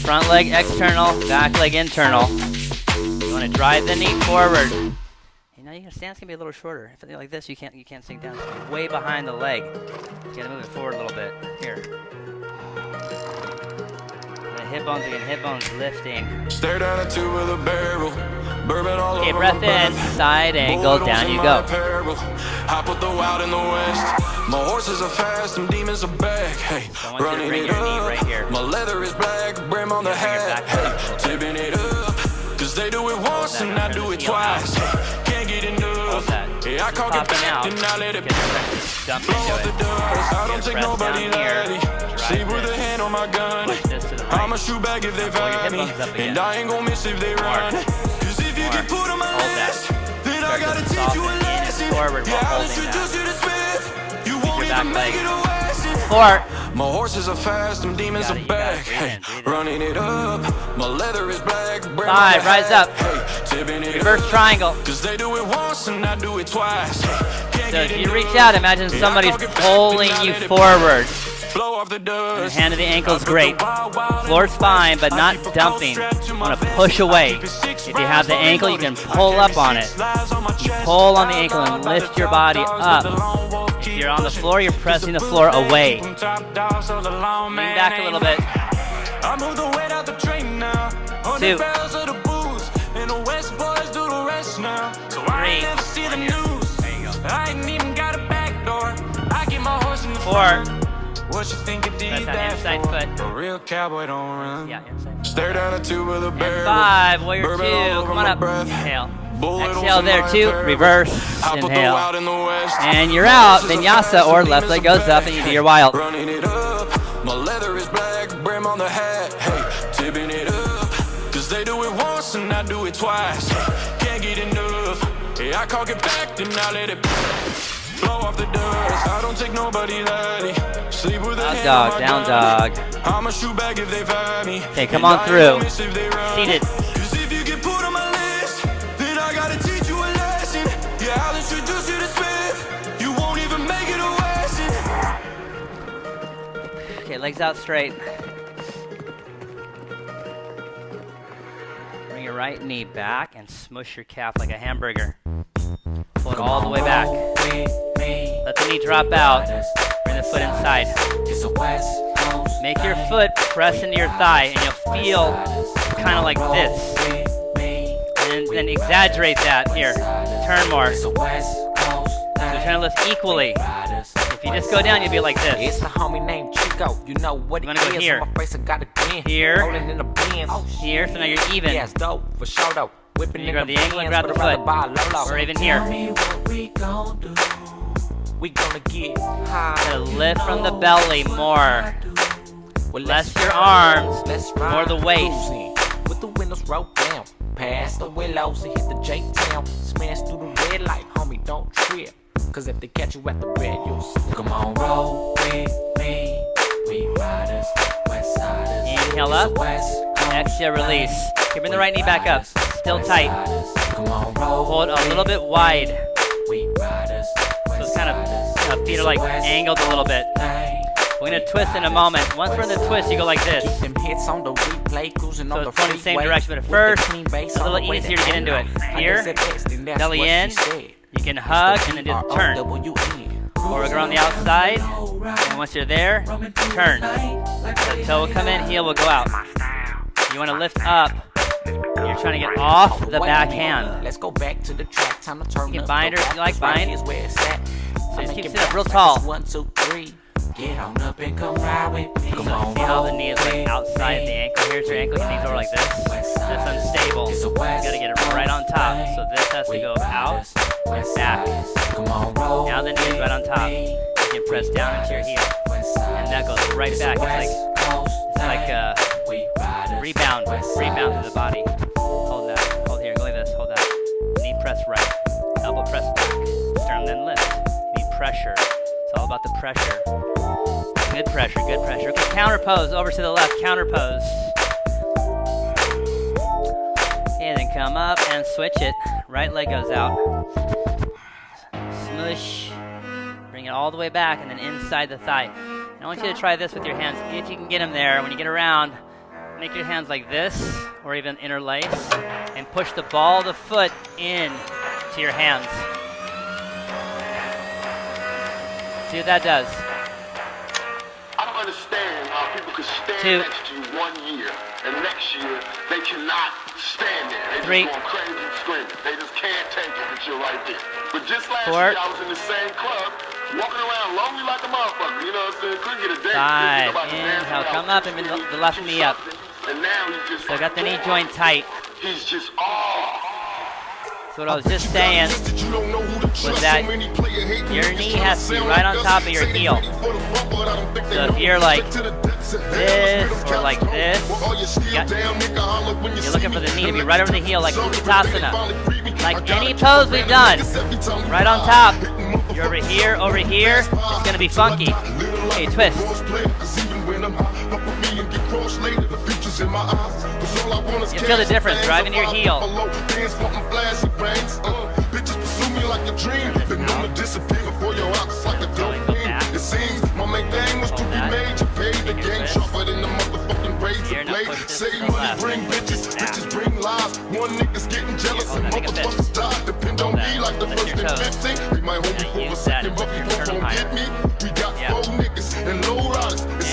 Front leg external, back leg internal. You want to drive the knee forward. You know, your stance can be a little shorter. If it's like this, you can't sink down. So you're way behind the leg. You gotta move it forward a little bit. Here. Hip bones again, hip bones lifting. Stare down a tube with a barrel. Bourbon all okay, over breath in, side angle, down you go. I put the wild in the west. My horses are fast, them demons are back. Hey, running it up. Right here. My leather is black, brim on the hat. Hey, tipping it up. Cause they do it once and I do it twice. Hey, can't get enough. Hey, I call it back, then I let it blow off the dust. I don't take nobody lightly. Sleep with a hand on my gun. I'ma shoot back if they find me. And I ain't gon' miss if they run. Cause if you get put on my list, then I gotta teach you a lesson. Yeah, I'll introduce you to Smith. You won't even make it a lesson. 4. My horses are fast, them demons are back. Hey, running it up. My leather is black. 5, rise up. Reverse triangle. Cause they do it once and I do it twice. So if you reach out, imagine somebody's pulling you forward. Blow off the dust. And the hand of the ankle is great. Floor's fine, but not dumping. You want to push away. If you have the ankle, you can pull up on it. You pull on the ankle and lift your body up. If you're on the floor, you're pressing the floor away. Lean back a little bit. 2. 3. There you go. 4. What you think of That's on inside foot. A real cowboy don't run. Yeah, inside. Stare down a tube with a barrel. 5, warrior 2. Come on up. Inhale. Exhale there, 2. Reverse. Inhale. And you're out. Vinyasa, or left leg goes up and you do your wild. Running it up. My leather is black, brim on the hat. Hey, tipping it up. Cause they do it once and I do it twice. Can't get enough. Hey, I call it back, then I let it blow off the dust. I don't take nobody lightly. Sleep with a dog, down dog. I'ma shoot back if they find me. Okay, come on through. Seated. Cause if you get put on my list, then I gotta teach you a lesson. Yeah, I'll introduce you to Smith. You won't even make it a lesson. Okay, legs out straight. Bring your right knee back and smush your calf like a hamburger. Pull it all the way back. Let the knee drop out. Bring the foot inside. Make your foot press into your thigh and you'll feel kind of like this. And then exaggerate that. Here, turn more. So you're trying to lift equally. If you just go down, you'll be like this. It's the homie named Chico. You know what it I'm gonna go is. here. On my face, I got a grin. Here. Rolling in the Benz. Here, so now you're even. Yeah, it's dope, for sure though. Whipping You in grab the ankle and grab the foot. Or even here. We gonna do. We gonna get high. Gotta lift from the belly more. Less your arms, more the waist. With the windows rolled down, past the willows and hit the J-Town. Smash through the red light, homie, don't trip. Cause if they catch you at the red, you'll see. Come on, roll with me. We riders, west siders. Inhale up, exhale, release. Okay, bring the right knee back up, still tight. Come on, roll. Hold a little bit wide. We riders, So it's kind of, feet are like angled a little bit. We're gonna twist in a moment. Once we're in the twist, you go like this. Them hits on the replay, cruising on So the it's pointing the same freeway. direction, but at first, it's a little easier to get into it. Here, belly in, you can hug and then do the turn. Or we go on the outside, and once you're there, turn. The toe will come in, heel will go out. You wanna lift up. You're trying to get off the backhand. Let's go back to the track. Time to turn You can up bind the her if you like bind. is where it's at. So just Make keep it sitting up bounce real like tall. it's 1, 2, 3. Get on up and come ride with me. Come So on, see how the roll knee is like outside the ankle. Here's your ankle, your knees over like this. That's unstable. You gotta get it right on top. So this has to go out and back. Come on, roll. Now the knee is right on top. You can press down into your heel. And that goes right back. It's like a rebound to the body. Hold that. Hold here. Go like this. Hold that. Knee press right. Elbow press back. Sternum then lift. Knee pressure. It's all about the pressure. Good pressure, good pressure. Okay, counter pose, over to the left, counter pose. And then come up and switch it. Right leg goes out. Smush. Bring it all the way back and then inside the thigh. And I want you to try this with your hands. If you can get them there, when you get around, make your hands like this, or even interlace, and push the ball of the foot in to your hands. See what that does. I don't understand how people can stand 2, next to you 1 year, and next year they cannot stand there. They 3, just going crazy and screaming. They just can't take it that you're right there. But just last 4, year I was in the same club, walking around lonely like a motherfucker. You know what I'm saying? Couldn't get a date. 5, inhale, come up and bring the left knee up. And now he's just So got the knee joint tight. He's just off. So what I was just saying was that your knee has to be right on top of your heel. So if you're like this or like this, you're looking for the knee to be right over the heel like Utkatasana. Like any pose we've done, right on top. You're over here, it's gonna be funky. Okay, twist. You feel the difference, driving your heel.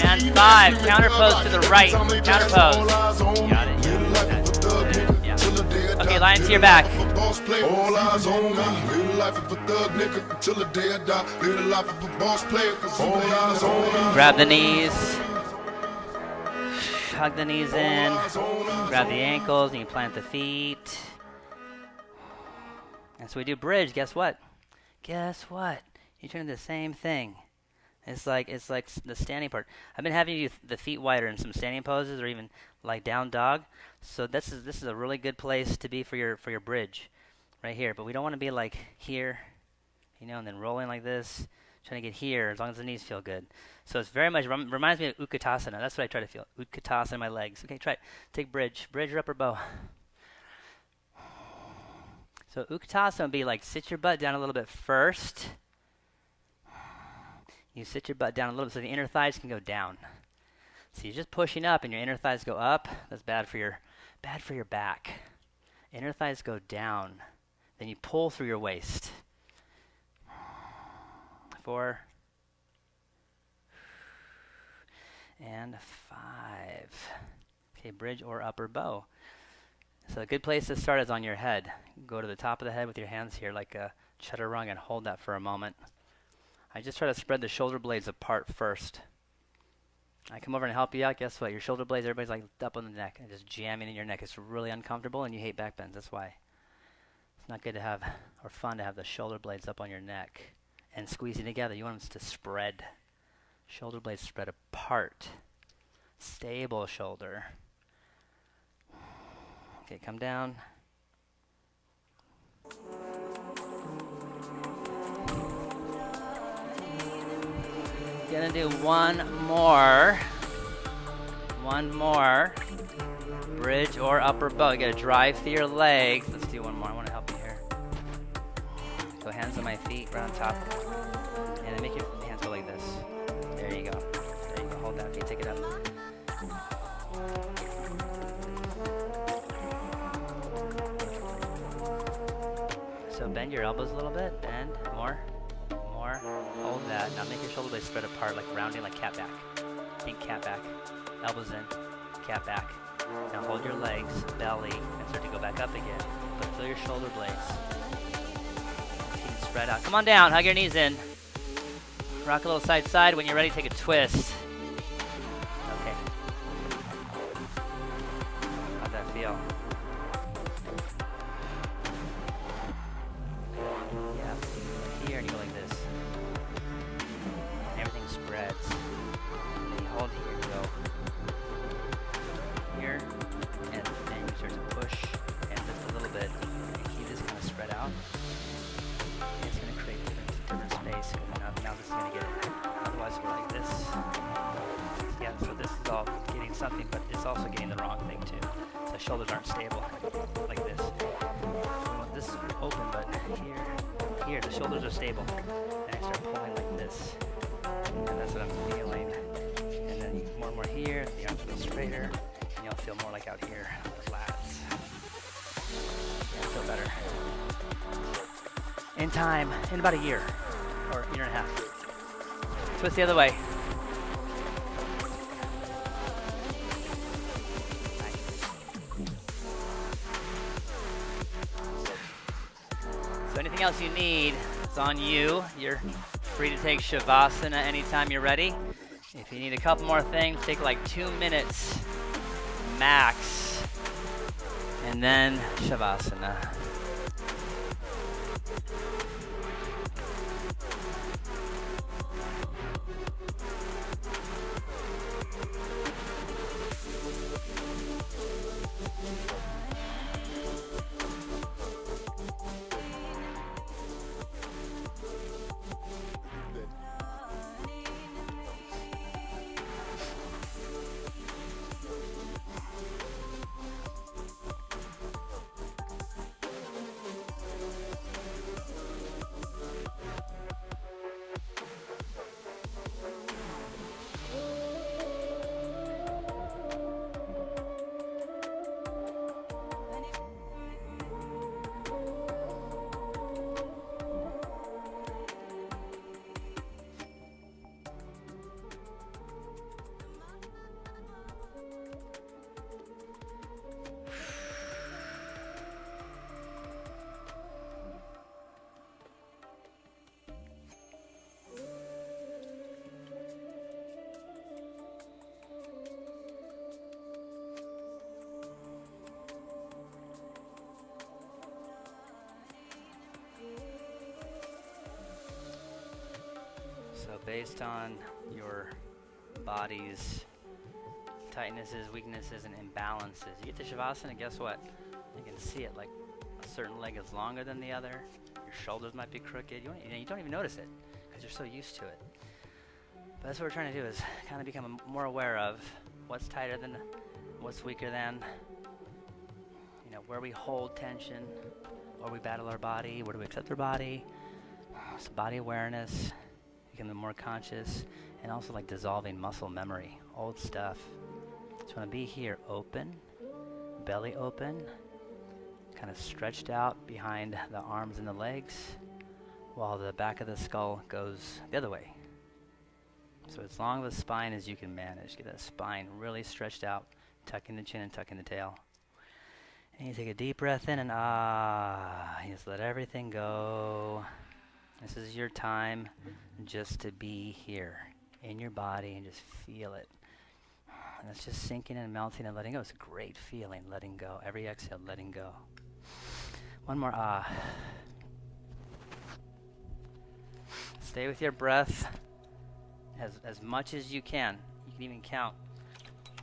And 5, counter pose to the right, counter pose. Got it. Yeah. Okay, lie into your back. All eyes on me. Live life of a thug nigga until the day I die. Live the life of a boss player, cause all eyes on me. Grab the knees. Hug the knees in. Grab the ankles and you plant the feet. And so we do bridge. Guess what? Guess what? You turn into the same thing. It's like the standing part. I've been having you do the feet wider in some standing poses or even like down dog. So this is a really good place to be for your bridge, right here. But we don't want to be like here, you know, and then rolling like this, trying to get here as long as the knees feel good. So it's very much reminds me of Utkatasana. That's what I try to feel. Utkatasana in my legs. Okay, try it. Take bridge your upper bow. So Utkatasana would be like sit your butt down a little bit first. You sit your butt down a little bit so the inner thighs can go down. So you're just pushing up and your inner thighs go up. That's bad for your back. Inner thighs go down. Then you pull through your waist. 4 and 5. Okay, bridge or upper bow. So a good place to start is on your head. Go to the top of the head with your hands here like a chaturanga and hold that for a moment. I just try to spread the shoulder blades apart first. I come over and help you out. Guess what? Your shoulder blades, everybody's like up on the neck and just jamming in your neck. It's really uncomfortable and you hate back bends. That's why. It's not good to have, or fun to have the shoulder blades up on your neck and squeezing together. You want them to spread. Shoulder blades spread apart. Stable shoulder. Okay, come down. Gonna do one more. Bridge or upper bow. You gotta drive through your legs. Let's do one more. I wanna help you here. Go hands on my feet, right on top. And then make your hands go like this. There you go. There you go. Hold that. Okay, take it up. So bend your elbows a little bit. Bend. More. Hold that. Now make your shoulder blades spread apart, like rounding, like cat back. Think cat back. Elbows in. Cat back. Now hold your legs, belly, and start to go back up again. But feel your shoulder blades. Feet spread out. Come on down. Hug your knees in. Rock a little side to side. When you're ready, take a twist. Okay. How'd that feel? Yeah. Here, and you go like this. Everything spreads. And you hold here, you go here, and then you start to push and lift a little bit. And keep this kind of spread out. And it's going to create different space. Now this is going to get it. Otherwise, we're like this. Yeah, so this is all getting something, but it's also getting the wrong thing too. The shoulders aren't stable, like this. We want this open, but here, the shoulders are stable. And I start pulling like this. And that's what I'm feeling. And then more and more here, the arms go straighter, and you'll feel more like out here, the lats. Yeah, feel better. In time, in about a year, or a year and a half. Twist the other way. So anything else you need is on you. You're free to take Shavasana anytime you're ready. If you need a couple more things, take like 2 minutes max. And then Shavasana. So based on your body's tightnesses, weaknesses, and imbalances, you get to Shavasana, and guess what? You can see it, like a certain leg is longer than the other. Your shoulders might be crooked. You don't even notice it because you're so used to it. But that's what we're trying to do, is kind of become more aware of what's tighter than, what's weaker than, where we hold tension, where we battle our body, where do we accept our body. It's body awareness, becoming more conscious, and also like dissolving muscle memory, old stuff. Just want to be here, open, belly open, kind of stretched out behind the arms and the legs, while the back of the skull goes the other way. So as long of the spine as you can manage. Get that spine really stretched out tucking the chin and tucking the tail. And you take a deep breath in and ah. You just let everything go. This is your time just to be here in your body and just feel it. And it's just sinking and melting and letting go. It's a great feeling, letting go. Every exhale, letting go. One more ah. Stay with your breath as much as you can. You can even count.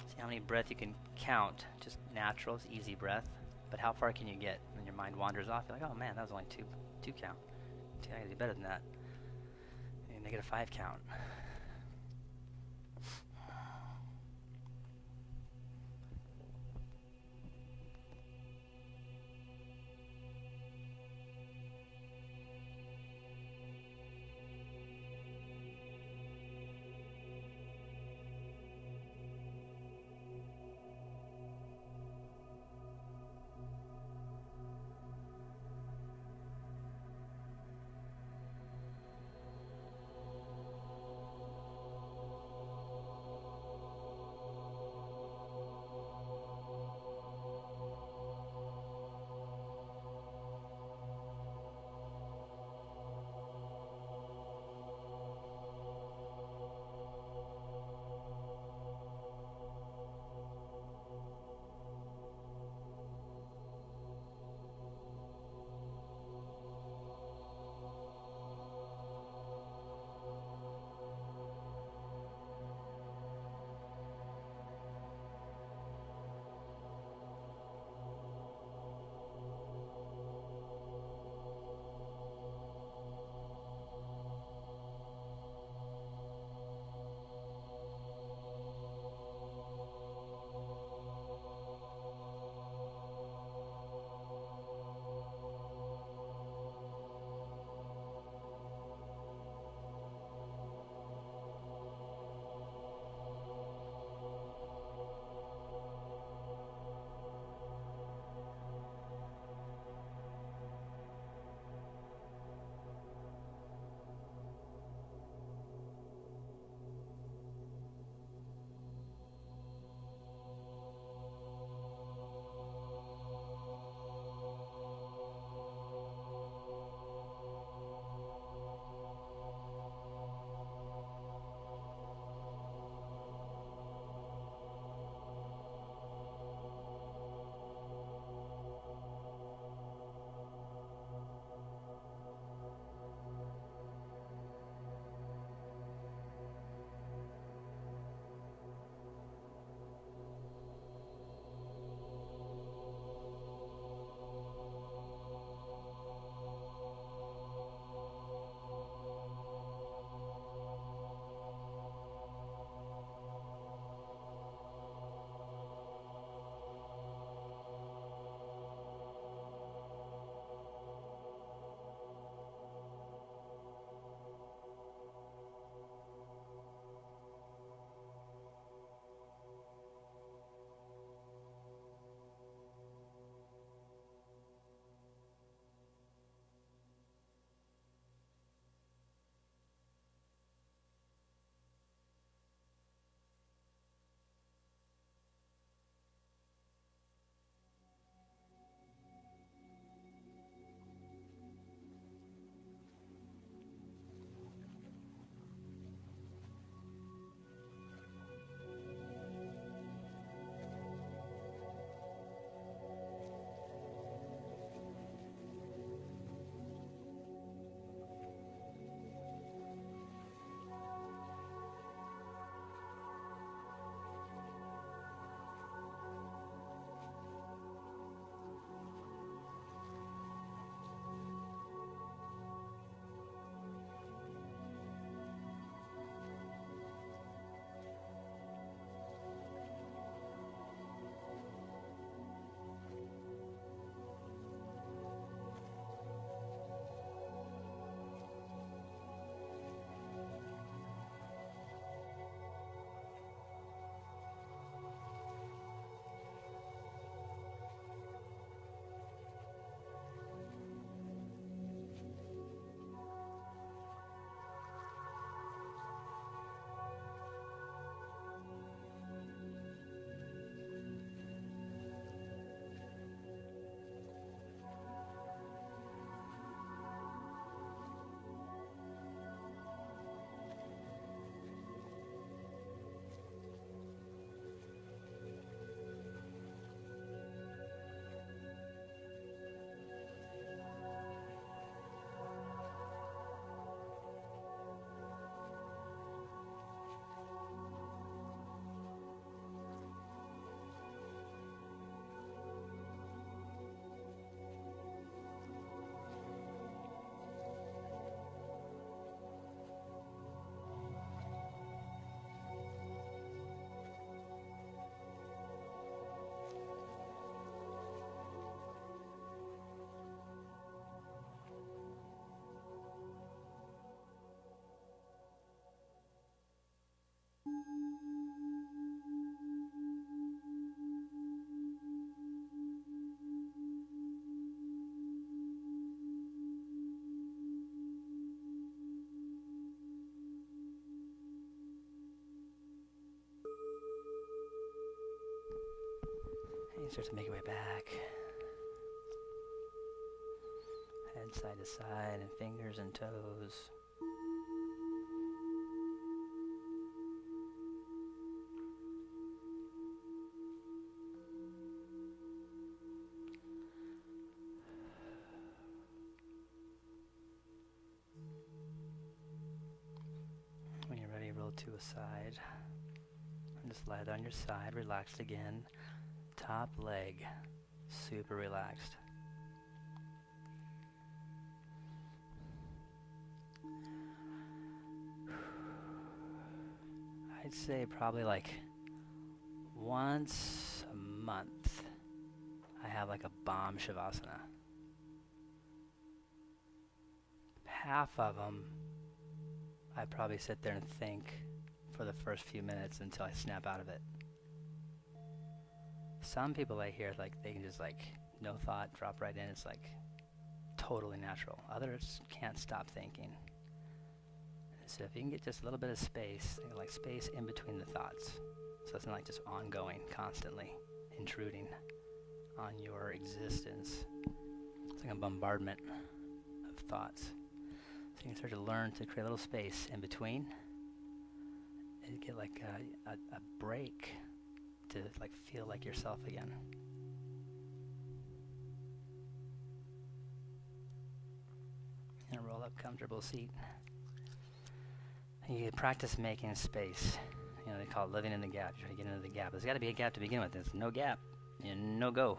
See how many breaths you can count. Just natural, easy breath. But how far can you get? When your mind wanders off, you're like, oh man, that was only two count. I gotta do better than that. Maybe make it a 5 count. You start to make your way back. Head side to side and fingers and toes. When you're ready, roll to a side. And just lie there on your side, relaxed again. Top leg, super relaxed. I'd say probably like once a month I have like a bomb shavasana. Half of them I probably sit there and think for the first few minutes until I snap out of it. Some people I hear, like, they can just, like, no thought, drop right in. It's, like, totally natural. Others can't stop thinking. So if you can get just a little bit of space, like space in between the thoughts. So it's not like just ongoing, constantly intruding on your existence. It's like a bombardment of thoughts. So you can start to learn to create a little space in between and get like a break to like feel like yourself again. And roll up comfortable seat. And you practice making space. You know, they call it living in the gap. You try to get into the gap. There's got to be a gap to begin with. There's no gap, no go.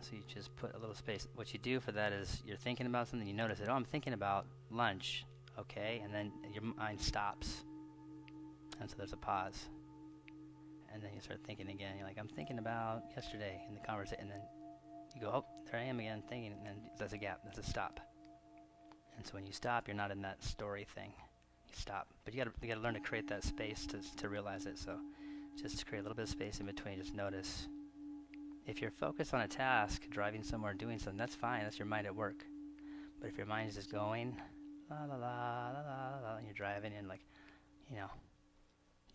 So you just put a little space. What you do for that is you're thinking about something, you notice it. Oh, I'm thinking about lunch. Okay, and then your mind stops. And so there's a pause. And then you start thinking again. You're like, I'm thinking about yesterday in the conversation. And then you go, oh, there I am again thinking. And then there's a gap. There's a stop. And so when you stop, you're not in that story thing. You stop. But you gotta learn to create that space to realize it. So just create a little bit of space in between. Just notice. If you're focused on a task, driving somewhere, doing something, that's fine. That's your mind at work. But if your mind is just going, la la la la la la, and you're driving and like, you know,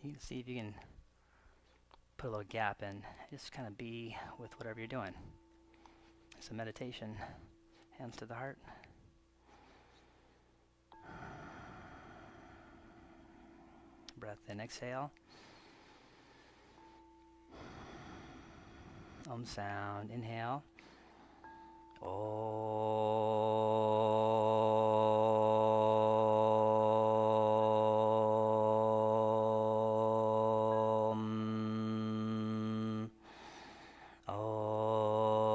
you can see if you can put a little gap in. Just kind of be with whatever you're doing. It's a meditation. Hands to the heart. Breath in, exhale. Om sound, inhale. Om. Om.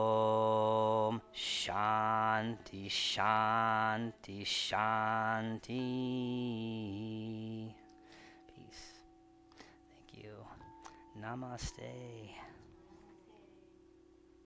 Shanti, shanti, shanti. Peace. Thank you. Namaste.